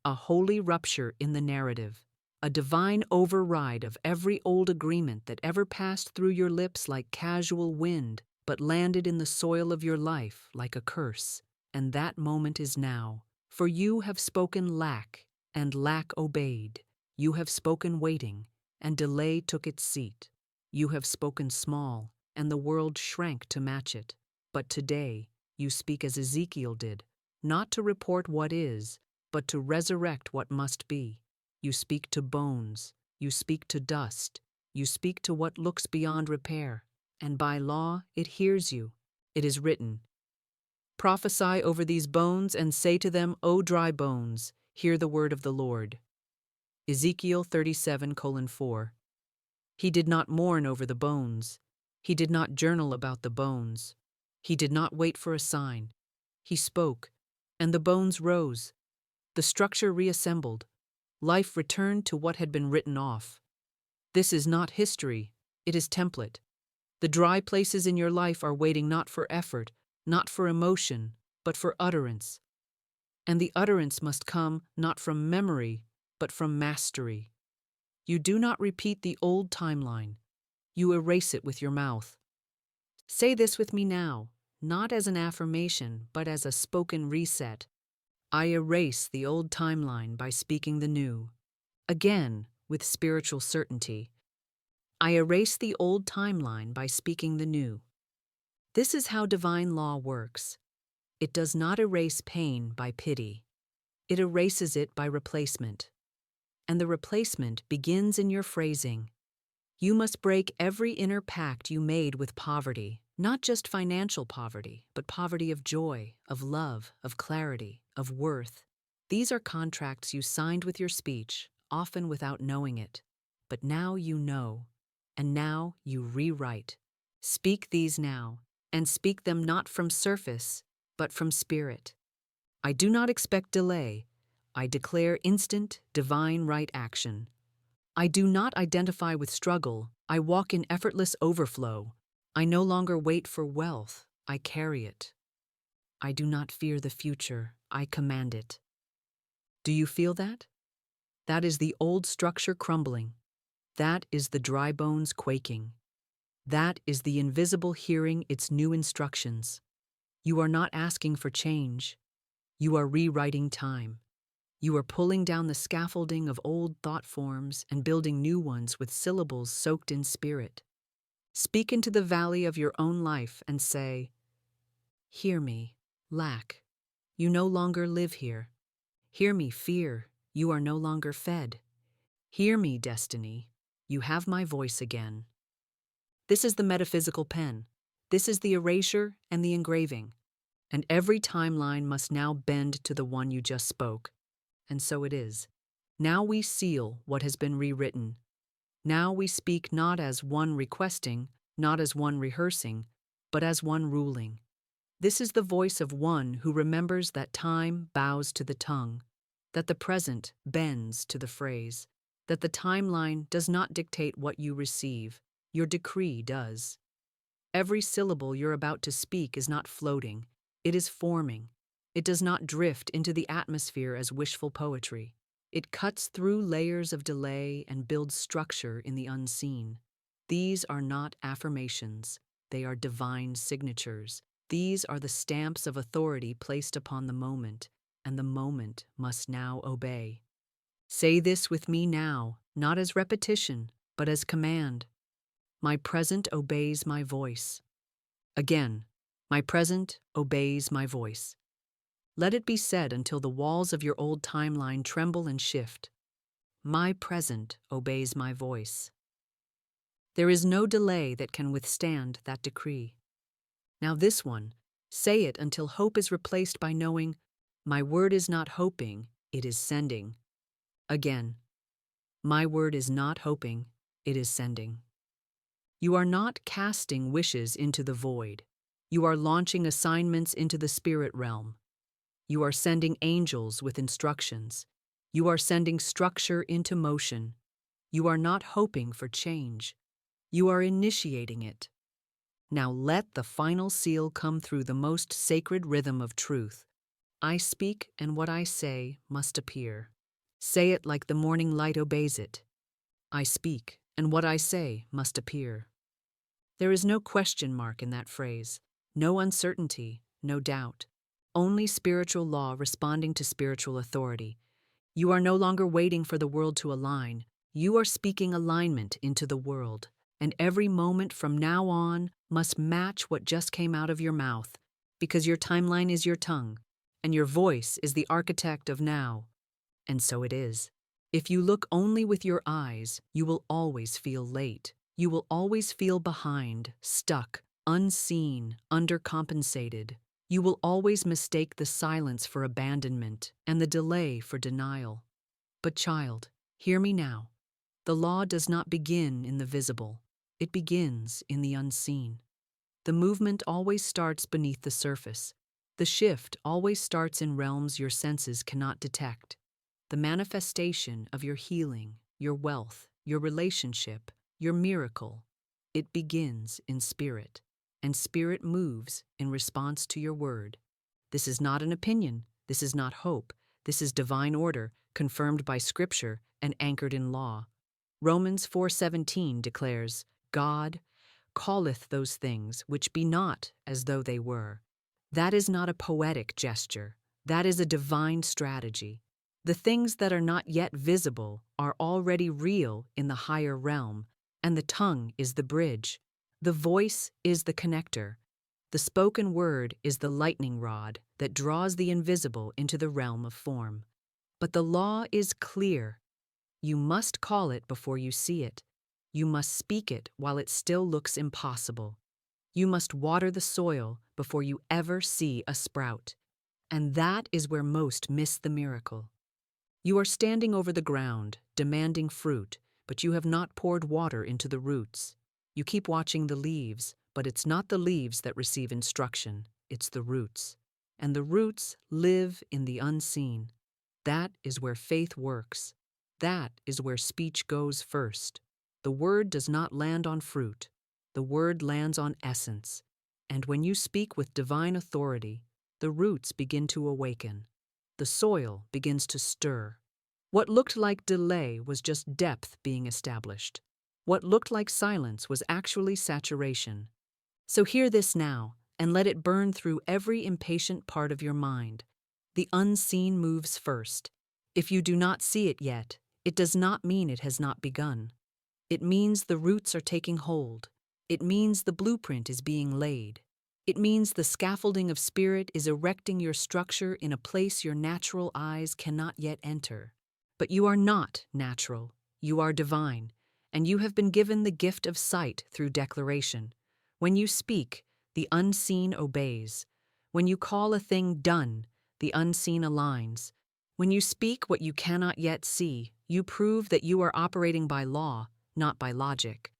A holy rupture in the narrative, a divine override of every old agreement that ever passed through your lips like casual wind, but landed in the soil of your life like a curse. And that moment is now. For you have spoken lack, and lack obeyed. You have spoken waiting, and delay took its seat. You have spoken small, and the world shrank to match it. But today, you speak as Ezekiel did, not to report what is, but to resurrect what must be. You speak to bones, you speak to dust, you speak to what looks beyond repair, and by law it hears you. It is written, "Prophesy over these bones and say to them, O dry bones, hear the word of the Lord." Ezekiel 37:4. He did not mourn over the bones. He did not journal about the bones. He did not wait for a sign. He spoke, and the bones rose. The structure reassembled. Life returned to what had been written off. This is not history, it is template. The dry places in your life are waiting not for effort, not for emotion, but for utterance. And the utterance must come not from memory, but from mastery. You do not repeat the old timeline. You erase it with your mouth. Say this with me now, not as an affirmation, but as a spoken reset. I erase the old timeline by speaking the new. Again, with spiritual certainty. I erase the old timeline by speaking the new. This is how divine law works. It does not erase pain by pity. It erases it by replacement. And the replacement begins in your phrasing. You must break every inner pact you made with poverty, not just financial poverty, but poverty of joy, of love, of clarity, of worth. These are contracts you signed with your speech, often without knowing it. But now you know, and now you rewrite. Speak these now, and speak them not from surface, but from spirit. I do not expect delay. I declare instant, divine right action. I do not identify with struggle. I walk in effortless overflow. I no longer wait for wealth. I carry it. I do not fear the future. I command it. Do you feel that? That is the old structure crumbling. That is the dry bones quaking. That is the invisible hearing its new instructions. You are not asking for change. You are rewriting time. You are pulling down the scaffolding of old thought forms and building new ones with syllables soaked in spirit. Speak into the valley of your own life and say, "Hear me, lack. You no longer live here. Hear me, fear. You are no longer fed. Hear me, destiny. You have my voice again." This is the metaphysical pen. This is the erasure and the engraving. And every timeline must now bend to the one you just spoke. And so it is. Now we seal what has been rewritten. Now we speak not as one requesting, not as one rehearsing, but as one ruling. This is the voice of one who remembers that time bows to the tongue, that the present bends to the phrase, that the timeline does not dictate what you receive, your decree does. Every syllable you're about to speak is not floating, it is forming. It does not drift into the atmosphere as wishful poetry. It cuts through layers of delay and builds structure in the unseen. These are not affirmations. They are divine signatures. These are the stamps of authority placed upon the moment, and the moment must now obey. Say this with me now, not as repetition, but as command. My present obeys my voice. Again, my present obeys my voice. Let it be said until the walls of your old timeline tremble and shift. My present obeys my voice. There is no delay that can withstand that decree. Now this one, say it until hope is replaced by knowing, my word is not hoping, it is sending. Again, my word is not hoping, it is sending. You are not casting wishes into the void. You are launching assignments into the spirit realm. You are sending angels with instructions. You are sending structure into motion. You are not hoping for change. You are initiating it. Now let the final seal come through the most sacred rhythm of truth. I speak, and what I say must appear. Say it like the morning light obeys it. I speak, and what I say must appear. There is no question mark in that phrase, no uncertainty, no doubt. Only spiritual law responding to spiritual authority. You are no longer waiting for the world to align. You are speaking alignment into the world. And every moment from now on must match what just came out of your mouth, because your timeline is your tongue, and your voice is the architect of now. And so it is. If you look only with your eyes, you will always feel late. You will always feel behind, stuck, unseen, undercompensated. You will always mistake the silence for abandonment and the delay for denial. But child, hear me now. The law does not begin in the visible. It begins in the unseen. The movement always starts beneath the surface. The shift always starts in realms your senses cannot detect. The manifestation of your healing, your wealth, your relationship, your miracle, it begins in spirit. And spirit moves in response to your word. This is not an opinion. This is not hope. This is divine order, confirmed by Scripture and anchored in law. Romans 4:17 declares, God calleth those things which be not as though they were. That is not a poetic gesture. That is a divine strategy. The things that are not yet visible are already real in the higher realm, and the tongue is the bridge. The voice is the connector. The spoken word is the lightning rod that draws the invisible into the realm of form. But the law is clear. You must call it before you see it. You must speak it while it still looks impossible. You must water the soil before you ever see a sprout. And that is where most miss the miracle. You are standing over the ground, demanding fruit, but you have not poured water into the roots. You keep watching the leaves, but it's not the leaves that receive instruction, it's the roots. And the roots live in the unseen. That is where faith works. That is where speech goes first. The word does not land on fruit. The word lands on essence. And when you speak with divine authority, the roots begin to awaken. The soil begins to stir. What looked like delay was just depth being established. What looked like silence was actually saturation. So hear this now, and let it burn through every impatient part of your mind. The unseen moves first. If you do not see it yet, it does not mean it has not begun. It means the roots are taking hold. It means the blueprint is being laid. It means the scaffolding of spirit is erecting your structure in a place your natural eyes cannot yet enter. But you are not natural. You are divine, and you have been given the gift of sight through declaration. When you speak, the unseen obeys. When you call a thing done, the unseen aligns. When you speak what you cannot yet see, you prove that you are operating by law, not by logic.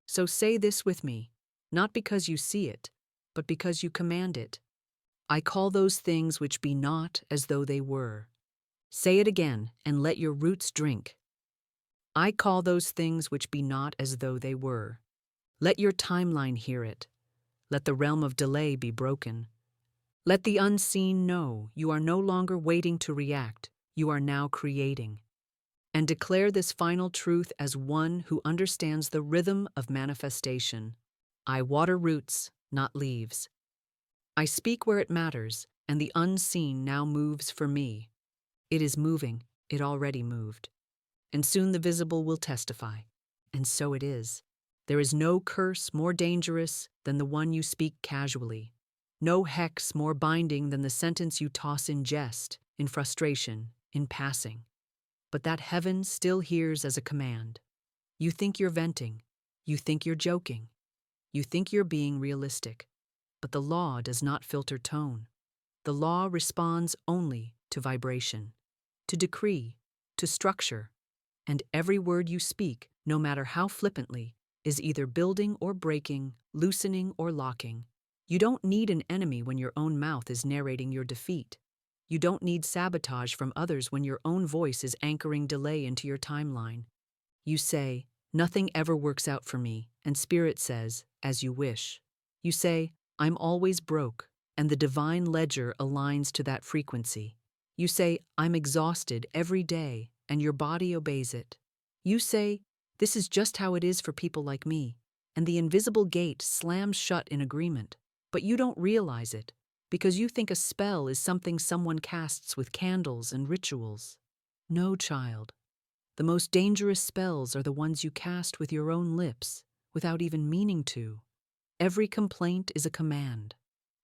So say this with me, not because you see it, but because you command it. I call those things which be not as though they were. Say it again, and let your roots drink. I call those things which be not as though they were. Let your timeline hear it. Let the realm of delay be broken. Let the unseen know you are no longer waiting to react, you are now creating. And declare this final truth as one who understands the rhythm of manifestation. I water roots, not leaves. I speak where it matters, and the unseen now moves for me. It is moving, it already moved. And soon the visible will testify. And so it is. There is no curse more dangerous than the one you speak casually. No hex more binding than the sentence you toss in jest, in frustration, in passing. But that heaven still hears as a command. You think you're venting. You think you're joking. You think you're being realistic. But the law does not filter tone. The law responds only to vibration, to decree, to structure. And every word you speak, no matter how flippantly, is either building or breaking, loosening or locking. You don't need an enemy when your own mouth is narrating your defeat. You don't need sabotage from others when your own voice is anchoring delay into your timeline. You say, nothing ever works out for me, and Spirit says, as you wish. You say, I'm always broke, and the divine ledger aligns to that frequency. You say, I'm exhausted every day, and your body obeys it. You say, this is just how it is for people like me, and the invisible gate slams shut in agreement. But you don't realize it, because you think a spell is something someone casts with candles and rituals. No, child. The most dangerous spells are the ones you cast with your own lips, without even meaning to. Every complaint is a command.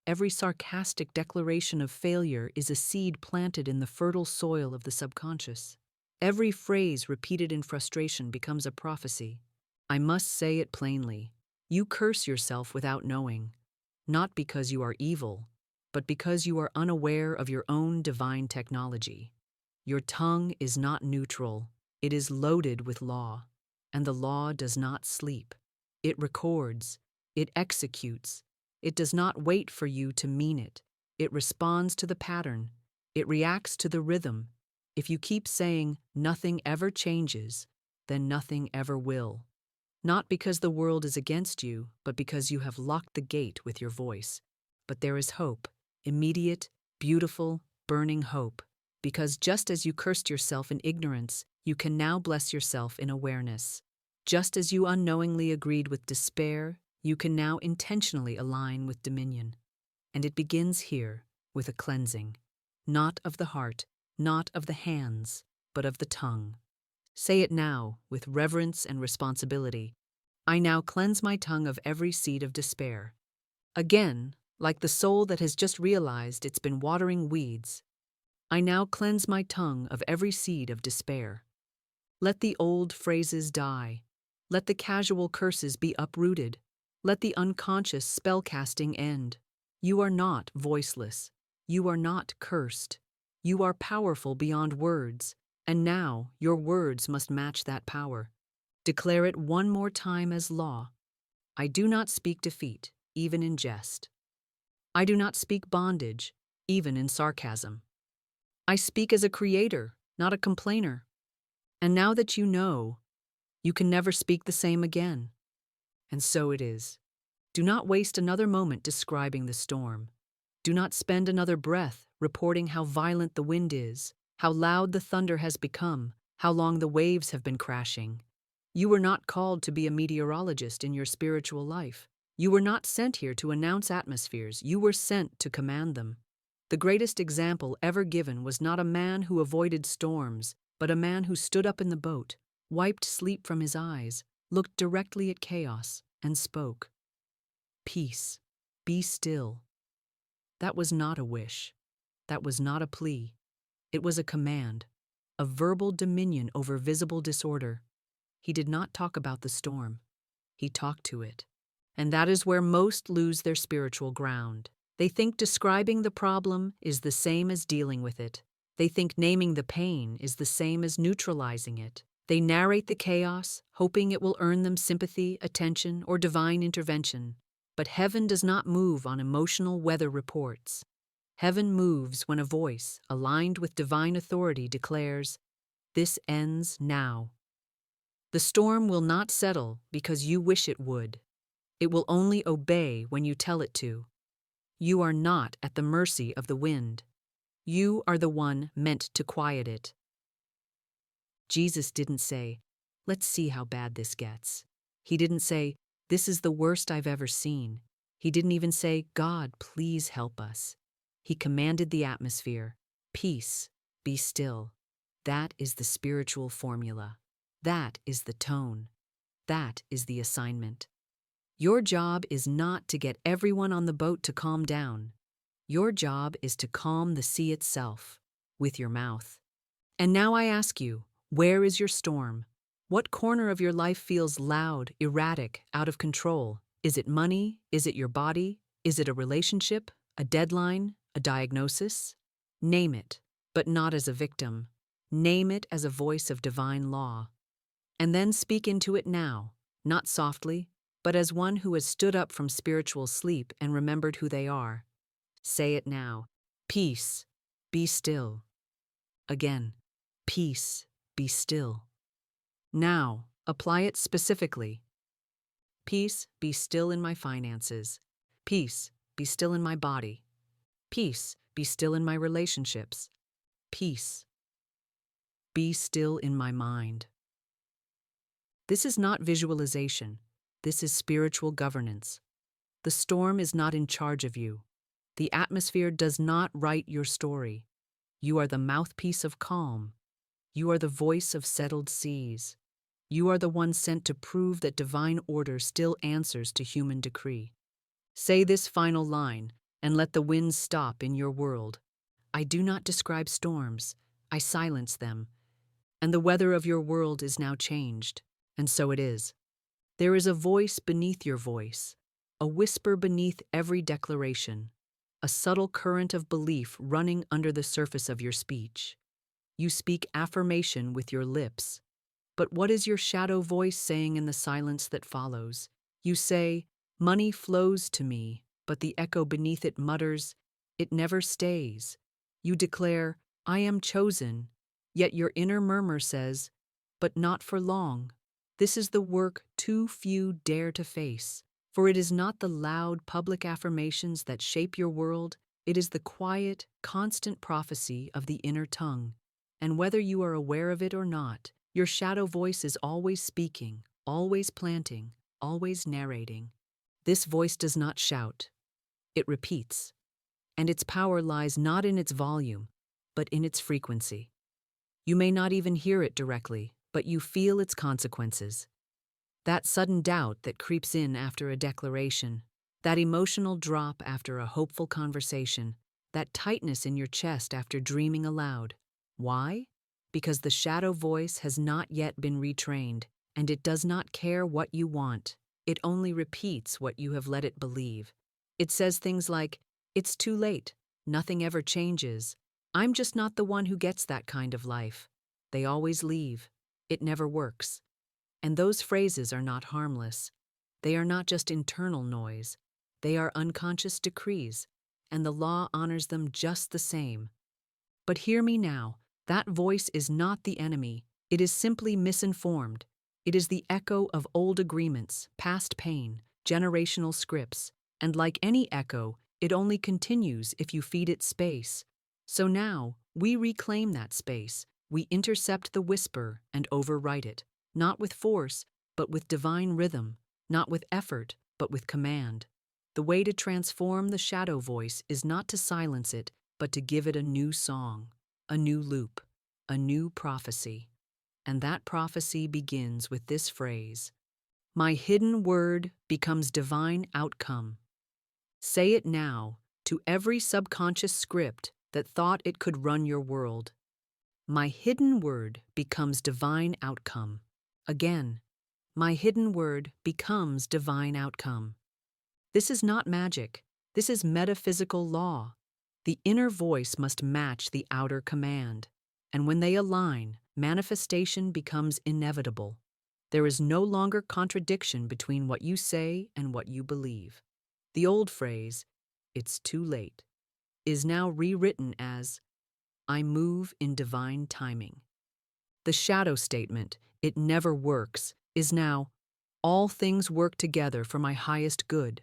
Every sarcastic declaration of failure is a seed planted in the fertile soil of the subconscious. Every phrase repeated in frustration becomes a prophecy. I must say it plainly. You curse yourself without knowing, not because you are evil, but because you are unaware of your own divine technology. Your tongue is not neutral. It is loaded with law, and the law does not sleep. It records. It executes. It does not wait for you to mean it. It responds to the pattern. It reacts to the rhythm. If you keep saying, nothing ever changes, then nothing ever will. Not because the world is against you, but because you have locked the gate with your voice. But there is hope, immediate, beautiful, burning hope, because just as you cursed yourself in ignorance, you can now bless yourself in awareness. Just as you unknowingly agreed with despair, you can now intentionally align with dominion. And it begins here, with a cleansing, not of the heart, not of the hands, but of the tongue. Say it now, with reverence and responsibility. I now cleanse my tongue of every seed of despair. Again, like the soul that has just realized it's been watering weeds, I now cleanse my tongue of every seed of despair. Let the old phrases die. Let the casual curses be uprooted. Let the unconscious spellcasting end. You are not voiceless. You are not cursed. You are powerful beyond words, and now your words must match that power. Declare it one more time as law. I do not speak defeat, even in jest. I do not speak bondage, even in sarcasm. I speak as a creator, not a complainer. And now that you know, you can never speak the same again. And so it is. Do not waste another moment describing the storm. Do not spend another breath reporting how violent the wind is, how loud the thunder has become, how long the waves have been crashing. You were not called to be a meteorologist in your spiritual life. You were not sent here to announce atmospheres. You were sent to command them. The greatest example ever given was not a man who avoided storms, but a man who stood up in the boat, wiped sleep from his eyes, looked directly at chaos, and spoke. Peace, be still. That was not a wish. That was not a plea. It was a command, a verbal dominion over visible disorder. He did not talk about the storm. He talked to it. And that is where most lose their spiritual ground. They think describing the problem is the same as dealing with it. They think naming the pain is the same as neutralizing it. They narrate the chaos, hoping it will earn them sympathy, attention, or divine intervention. But heaven does not move on emotional weather reports. Heaven moves when a voice, aligned with divine authority, declares, "This ends now." The storm will not settle because you wish it would. It will only obey when you tell it to. You are not at the mercy of the wind. You are the one meant to quiet it. Jesus didn't say, "Let's see how bad this gets." He didn't say, "This is the worst I've ever seen." He didn't even say, "God, please help us." He commanded the atmosphere, "Peace, be still." That is the spiritual formula. That is the tone. That is the assignment. Your job is not to get everyone on the boat to calm down. Your job is to calm the sea itself with your mouth. And now I ask you, where is your storm? What corner of your life feels loud, erratic, out of control? Is it money? Is it your body? Is it a relationship? A deadline? A diagnosis? Name it, but not as a victim. Name it as a voice of divine law. And then speak into it now, not softly, but as one who has stood up from spiritual sleep and remembered who they are. Say it now. Peace, be still. Again, peace, be still. Now, apply it specifically. Peace, be still in my finances. Peace, be still in my body. Peace, be still in my relationships. Peace, be still in my mind. This is not visualization. This is spiritual governance. The storm is not in charge of you. The atmosphere does not write your story. You are the mouthpiece of calm. You are the voice of settled seas. You are the one sent to prove that divine order still answers to human decree. Say this final line, and let the winds stop in your world. I do not describe storms. I silence them. And the weather of your world is now changed. And so it is. There is a voice beneath your voice, a whisper beneath every declaration, a subtle current of belief running under the surface of your speech. You speak affirmation with your lips, but what is your shadow voice saying in the silence that follows? You say, "Money flows to me," but the echo beneath it mutters, "It never stays." You declare, "I am chosen," yet your inner murmur says, "But not for long." This is the work too few dare to face, for it is not the loud public affirmations that shape your world, It is the quiet, constant prophecy of the inner tongue. And whether you are aware of it or not, your shadow voice is always speaking, always planting, always narrating. This voice does not shout. It repeats. And its power lies not in its volume, but in its frequency. You may not even hear it directly, but you feel its consequences. That sudden doubt that creeps in after a declaration, that emotional drop after a hopeful conversation, that tightness in your chest after dreaming aloud. Why? Because the shadow voice has not yet been retrained, and it does not care what you want. It only repeats what you have let it believe. It says things like, "It's too late. Nothing ever changes. I'm just not the one who gets that kind of life. They always leave. It never works." And those phrases are not harmless. They are not just internal noise. They are unconscious decrees, and the law honors them just the same. But hear me now, that voice is not the enemy. It is simply misinformed. It is the echo of old agreements, past pain, generational scripts, and like any echo, it only continues if you feed it space. So now, we reclaim that space. We intercept the whisper and overwrite it, not with force, but with divine rhythm, not with effort, but with command. The way to transform the shadow voice is not to silence it, but to give it a new song, a new loop, a new prophecy. And that prophecy begins with this phrase: "My hidden word becomes divine outcome." Say it now to every subconscious script that thought it could run your world. My hidden word becomes divine outcome. Again, my hidden word becomes divine outcome. This is not magic. This is metaphysical law. The inner voice must match the outer command. And when they align, manifestation becomes inevitable. There is no longer contradiction between what you say and what you believe. The old phrase, "It's too late," is now rewritten as, "I move in divine timing." The shadow statement, "It never works," is now, "All things work together for my highest good."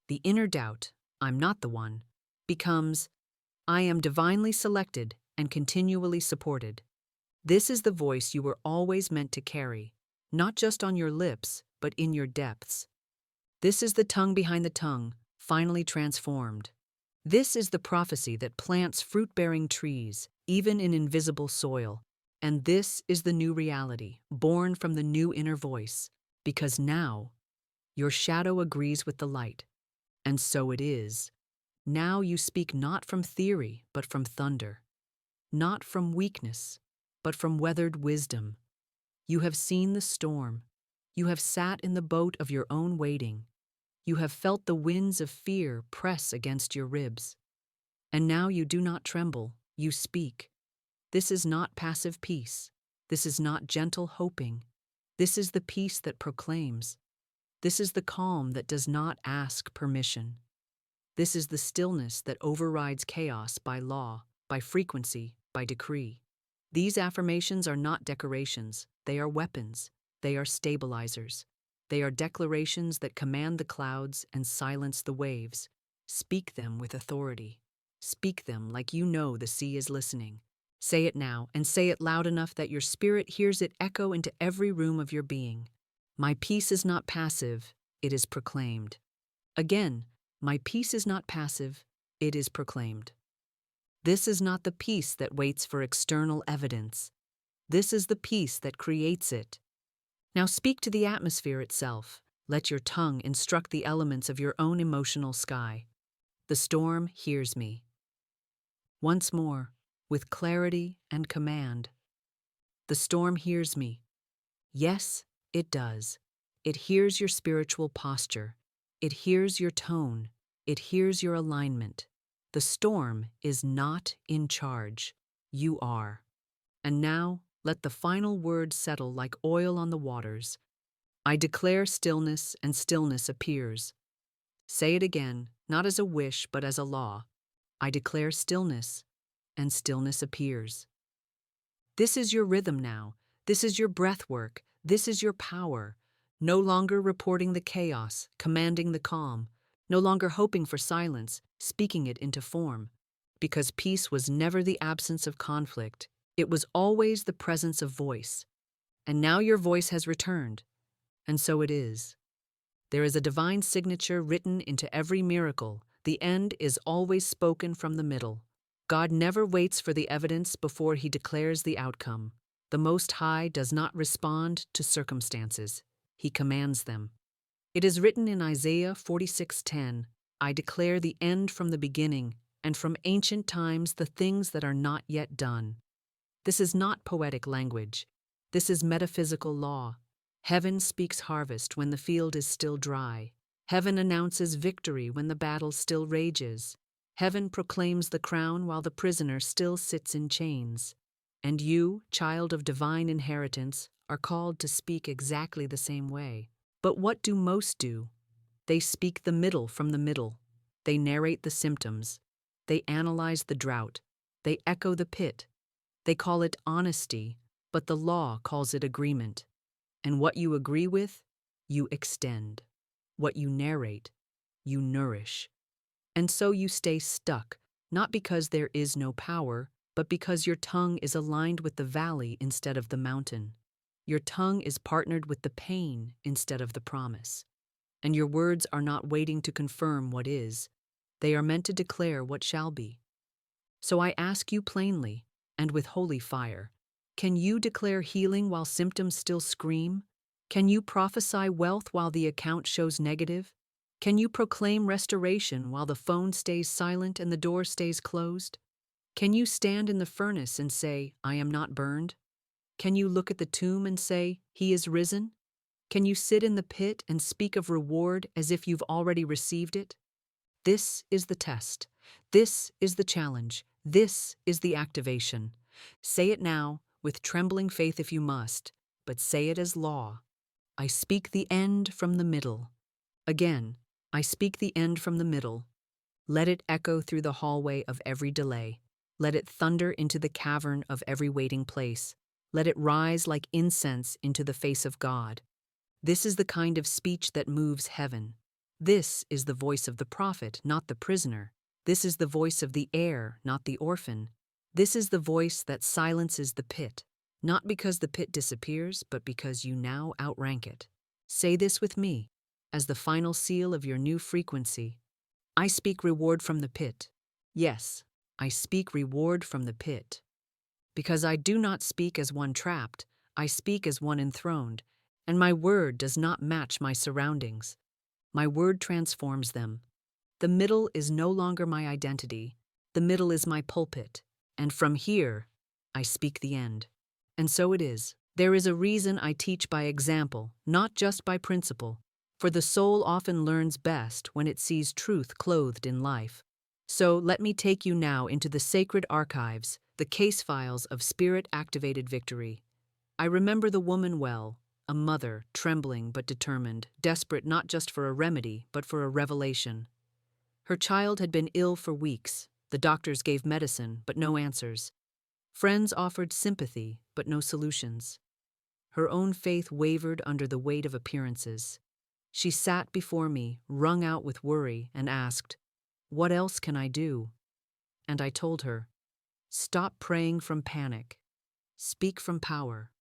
The inner doubt, "I'm not the one," becomes, "I am divinely selected and continually supported." This is the voice you were always meant to carry, not just on your lips, but in your depths. This is the tongue behind the tongue, finally transformed. This is the prophecy that plants fruit-bearing trees, even in invisible soil. And this is the new reality, born from the new inner voice, because now your shadow agrees with the light. And so it is. Now you speak not from theory, but from thunder. Not from weakness, but from weathered wisdom. You have seen the storm. You have sat in the boat of your own waiting. You have felt the winds of fear press against your ribs. And now you do not tremble, you speak. This is not passive peace. This is not gentle hoping. This is the peace that proclaims. This is the calm that does not ask permission. This is the stillness that overrides chaos by law, by frequency, by decree. These affirmations are not decorations. They are weapons. They are stabilizers. They are declarations that command the clouds and silence the waves. Speak them with authority. Speak them like you know the sea is listening. Say it now, and say it loud enough that your spirit hears it echo into every room of your being. My peace is not passive, it is proclaimed. Again, my peace is not passive, it is proclaimed. This is not the peace that waits for external evidence. This is the peace that creates it. Now speak to the atmosphere itself. Let your tongue instruct the elements of your own emotional sky. The storm hears me. Once more, with clarity and command. The storm hears me. Yes, it does. It hears your spiritual posture. It hears your tone. It hears your alignment. The storm is not in charge. You are. And now, let the final word settle like oil on the waters. I declare stillness, and stillness appears. Say it again, not as a wish, but as a law. I declare stillness, and stillness appears. This is your rhythm now. This is your breath work. This is your power. No longer reporting the chaos, commanding the calm. no longer hoping for silence, speaking it into form. Because peace was never the absence of conflict, it was always the presence of voice. And now your voice has returned, and so it is. There is a divine signature written into every miracle. The end is always spoken from the middle. God never waits for the evidence before he declares the outcome. The Most High does not respond to circumstances. He commands them. It is written in Isaiah 46:10, I declare the end from the beginning, and from ancient times the things that are not yet done. This is not poetic language. This is metaphysical law. Heaven speaks harvest when the field is still dry. Heaven announces victory when the battle still rages. Heaven proclaims the crown while the prisoner still sits in chains. And you, child of divine inheritance, are called to speak exactly the same way. But what do most do? They speak the middle from the middle. They narrate the symptoms. They analyze the drought. They echo the pit. They call it honesty, but the law calls it agreement. And what you agree with, you extend. What you narrate, you nourish. And so you stay stuck, not because there is no power, but because your tongue is aligned with the valley instead of the mountain. Your tongue is partnered with the pain instead of the promise. And your words are not waiting to confirm what is. They are meant to declare what shall be. So I ask you plainly, and with holy fire, can you declare healing while symptoms still scream? Can you prophesy wealth while the account shows negative? Can you proclaim restoration while the phone stays silent and the door stays closed? Can you stand in the furnace and say, I am not burned? Can you look at the tomb and say, He is risen? Can you sit in the pit and speak of reward as if you've already received it? This is the test. This is the challenge. This is the activation. Say it now, with trembling faith if you must, but say it as law. I speak the end from the middle. Again, I speak the end from the middle. Let it echo through the hallway of every delay. Let it thunder into the cavern of every waiting place. Let it rise like incense into the face of God. This is the kind of speech that moves heaven. This is the voice of the prophet, not the prisoner. This is the voice of the heir, not the orphan. This is the voice that silences the pit, not because the pit disappears, but because you now outrank it. Say this with me, as the final seal of your new frequency. I speak reward from the pit. Yes, I speak reward from the pit. Because I do not speak as one trapped, I speak as one enthroned, and my word does not match my surroundings. My word transforms them. The middle is no longer my identity. The middle is my pulpit. And from here, I speak the end. And so it is. There is a reason I teach by example, not just by principle. For the soul often learns best when it sees truth clothed in life. So let me take you now into the sacred archives, the case files of spirit-activated victory. I remember the woman well, a mother, trembling but determined, desperate not just for a remedy, but for a revelation. Her child had been ill for weeks. The doctors gave medicine, but no answers. Friends offered sympathy, but no solutions. Her own faith wavered under the weight of appearances. She sat before me, wrung out with worry, and asked, "What else can I do?" And I told her, "Stop praying from panic. Speak from power."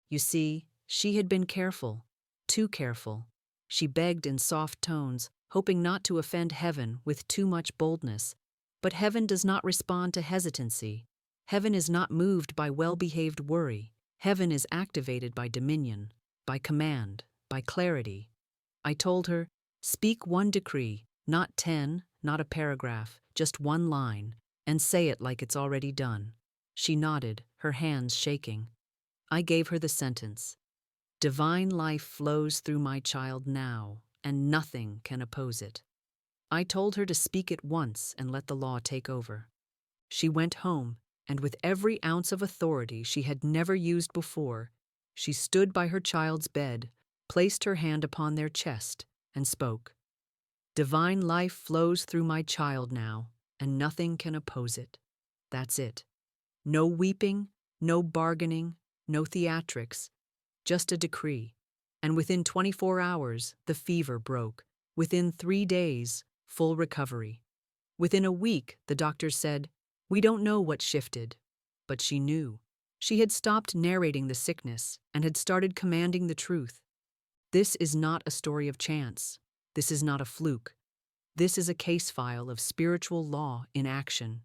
You see, she had been careful, too careful. She begged in soft tones, hoping not to offend heaven with too much boldness. But heaven does not respond to hesitancy. Heaven is not moved by well-behaved worry. Heaven is activated by dominion, by command, by clarity. I told her, "Speak one decree, not 10, not a paragraph, just one line, and say it like it's already done." She nodded, her hands shaking. I gave her the sentence, "Divine life flows through my child now, and nothing can oppose it." I told her to speak it once and let the law take over. She went home, and with every ounce of authority she had never used before, she stood by her child's bed, placed her hand upon their chest, and spoke. "Divine life flows through my child now, and nothing can oppose it." That's it. No weeping, no bargaining, no theatrics, just a decree. And within 24 hours, the fever broke. Within 3 days, full recovery. Within a week, the doctors said, "We don't know what shifted." But she knew. She had stopped narrating the sickness and had started commanding the truth. This is not a story of chance. This is not a fluke. This is a case file of spiritual law in action.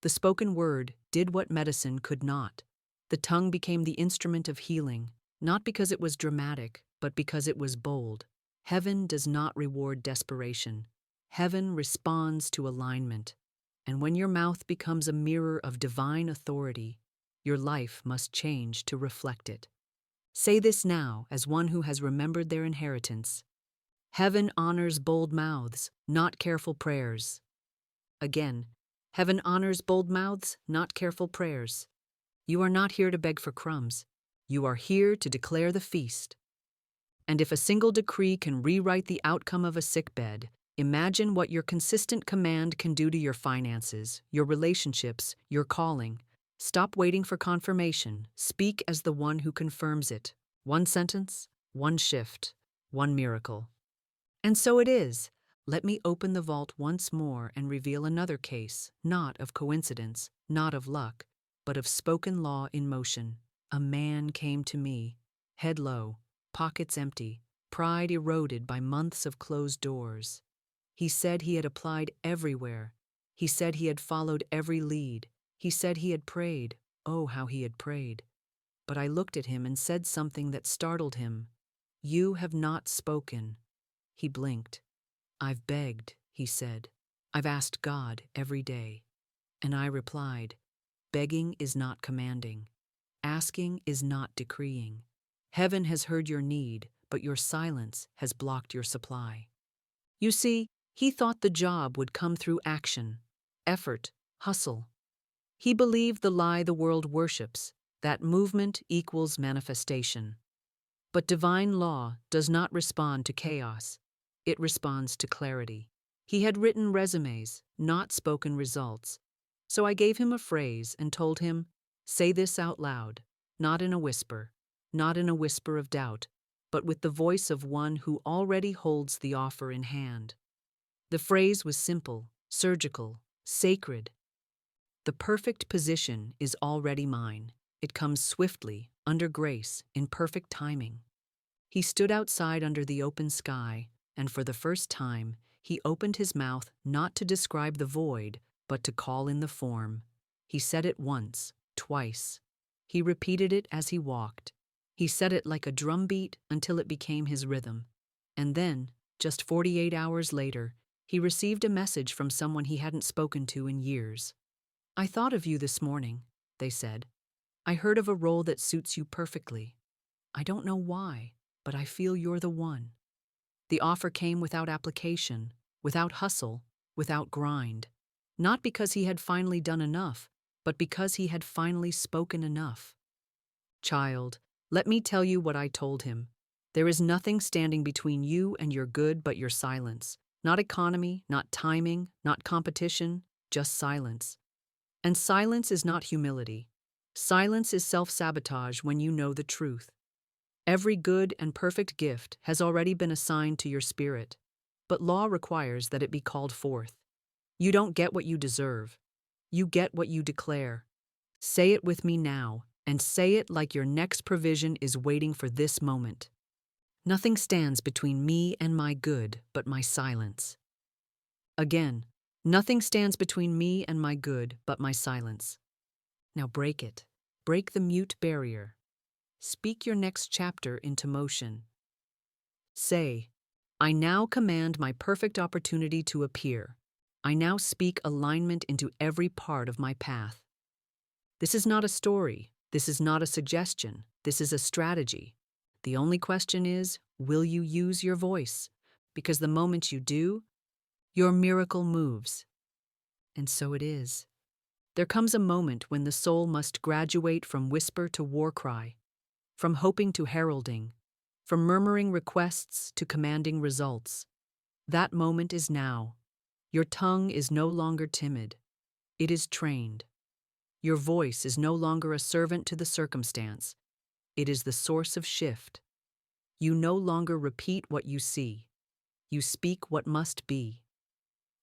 The spoken word did what medicine could not. The tongue became the instrument of healing, not because it was dramatic, but because it was bold. Heaven does not reward desperation. Heaven responds to alignment. And when your mouth becomes a mirror of divine authority, your life must change to reflect it. Say this now as one who has remembered their inheritance. Heaven honors bold mouths, not careful prayers. Again, heaven honors bold mouths, not careful prayers. You are not here to beg for crumbs. You are here to declare the feast. And if a single decree can rewrite the outcome of a sickbed, imagine what your consistent command can do to your finances, your relationships, your calling. Stop waiting for confirmation. Speak as the one who confirms it. One sentence, one shift, one miracle. And so it is. Let me open the vault once more and reveal another case, not of coincidence, not of luck, but of spoken law in motion. A man came to me, head low, pockets empty, pride eroded by months of closed doors. He said he had applied everywhere. He said he had followed every lead. He said he had prayed. Oh, how he had prayed. But I looked at him and said something that startled him. "You have not spoken." He blinked. "I've begged," he said. "I've asked God every day." And I replied, "Begging is not commanding. Asking is not decreeing. Heaven has heard your need, but your silence has blocked your supply." You see, he thought the job would come through action, effort, hustle. He believed the lie the world worships, that movement equals manifestation. But divine law does not respond to chaos. It responds to clarity. He had written resumes, not spoken results. So I gave him a phrase and told him, "Say this out loud, not in a whisper, not in a whisper of doubt, but with the voice of one who already holds the offer in hand." The phrase was simple, surgical, sacred. The perfect position is already mine. It comes swiftly, under grace, in perfect timing. He stood outside under the open sky, and for the first time, he opened his mouth not to describe the void, but to call in the form. He said it once, twice. He repeated it as he walked. He said it like a drumbeat until it became his rhythm. And then, just 48 hours later, he received a message from someone he hadn't spoken to in years. "I thought of you this morning," they said. "I heard of a role that suits you perfectly. I don't know why, but I feel you're the one." The offer came without application, without hustle, without grind. Not because he had finally done enough, but because he had finally spoken enough. "Child, let me tell you what I told him. There is nothing standing between you and your good but your silence. Not economy, not timing, not competition, just silence. And silence is not humility. Silence is self-sabotage when you know the truth. Every good and perfect gift has already been assigned to your spirit, but law requires that it be called forth. You don't get what you deserve. You get what you declare. Say it with me now, and say it like your next provision is waiting for this moment. Nothing stands between me and my good but my silence. Again, nothing stands between me and my good but my silence. Now break it. Break the mute barrier. Speak your next chapter into motion. Say, "I now command my perfect opportunity to appear. I now speak alignment into every part of my path." This is not a story. This is not a suggestion. This is a strategy. The only question is, will you use your voice? Because the moment you do, your miracle moves. And so it is. There comes a moment when the soul must graduate from whisper to war cry, from hoping to heralding, from murmuring requests to commanding results. That moment is now. Your tongue is no longer timid. It is trained. Your voice is no longer a servant to the circumstance. It is the source of shift. You no longer repeat what you see. You speak what must be.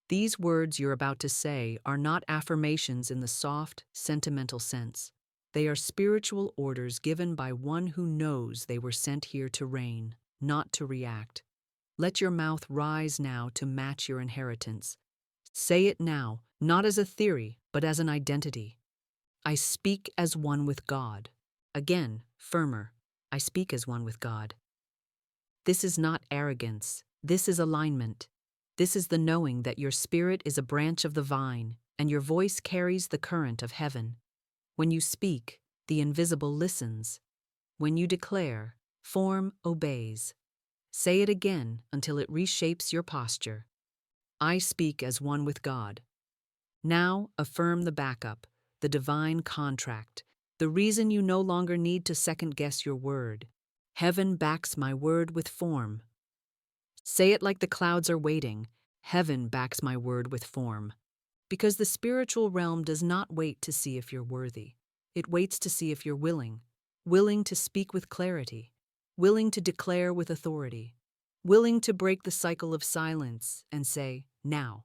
These words you're about to say are not affirmations in the soft, sentimental sense. They are spiritual orders given by one who knows they were sent here to reign, not to react. Let your mouth rise now to match your inheritance. Say it now, not as a theory, but as an identity. I speak as one with God. Again, firmer, I speak as one with God. This is not arrogance. This is alignment. This is the knowing that your spirit is a branch of the vine, and your voice carries the current of heaven. When you speak, the invisible listens. When you declare, form obeys. Say it again until it reshapes your posture. I speak as one with God. Now affirm the backup, the divine contract, the reason you no longer need to second-guess your word. Heaven backs my word with form. Say it like the clouds are waiting. Heaven backs my word with form. Because the spiritual realm does not wait to see if you're worthy. It waits to see if you're willing. Willing to speak with clarity. Willing to declare with authority. Willing to break the cycle of silence and say, now.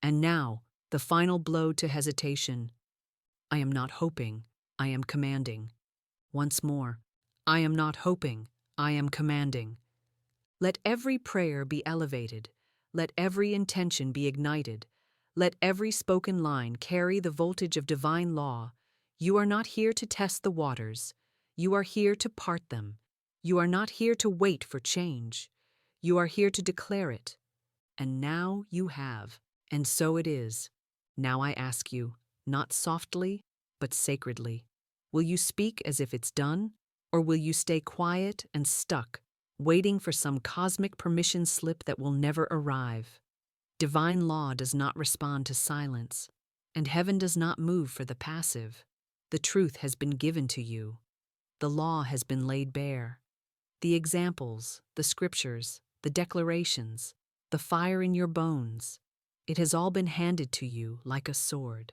And now, the final blow to hesitation. I am not hoping, I am commanding. Once more, I am not hoping, I am commanding. Let every prayer be elevated. Let every intention be ignited. Let every spoken line carry the voltage of divine law. You are not here to test the waters. You are here to part them. You are not here to wait for change. You are here to declare it. And now you have. And so it is. Now I ask you, not softly, but sacredly, will you speak as if it's done, or will you stay quiet and stuck, waiting for some cosmic permission slip that will never arrive? Divine law does not respond to silence, and heaven does not move for the passive. The truth has been given to you. The law has been laid bare. The examples, the scriptures, the declarations, the fire in your bones, it has all been handed to you like a sword.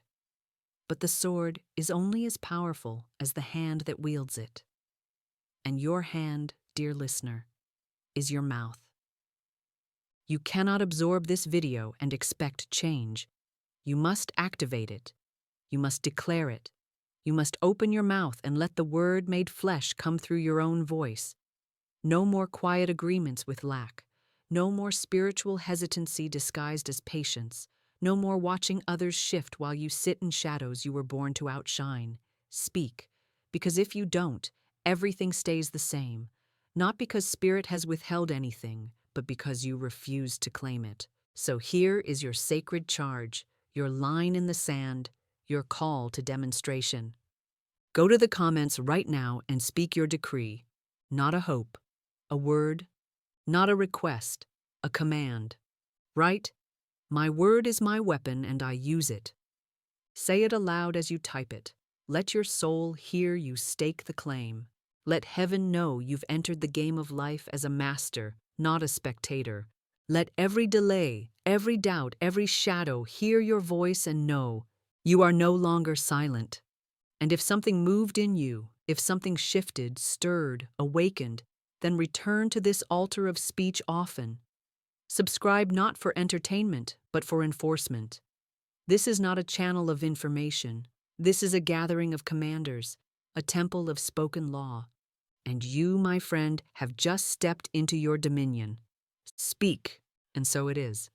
But the sword is only as powerful as the hand that wields it. And your hand, dear listener, is your mouth. You cannot absorb this video and expect change. You must activate it. You must declare it. You must open your mouth and let the word made flesh come through your own voice. No more quiet agreements with lack. No more spiritual hesitancy disguised as patience. No more watching others shift while you sit in shadows you were born to outshine. Speak, because if you don't, everything stays the same. Not because spirit has withheld anything, but because you refuse to claim it. So here is your sacred charge, your line in the sand, your call to demonstration. Go to the comments right now and speak your decree. Not a hope, a word, not a request, a command. Write, my word is my weapon and I use it. Say it aloud as you type it. Let your soul hear you stake the claim. Let heaven know you've entered the game of life as a master, not a spectator. Let every delay, every doubt, every shadow hear your voice and know you are no longer silent. And if something moved in you, if something shifted, stirred, awakened, then return to this altar of speech often. Subscribe not for entertainment, but for enforcement. This is not a channel of information. This is a gathering of commanders, a temple of spoken law. And you, my friend, have just stepped into your dominion. Speak, and so it is.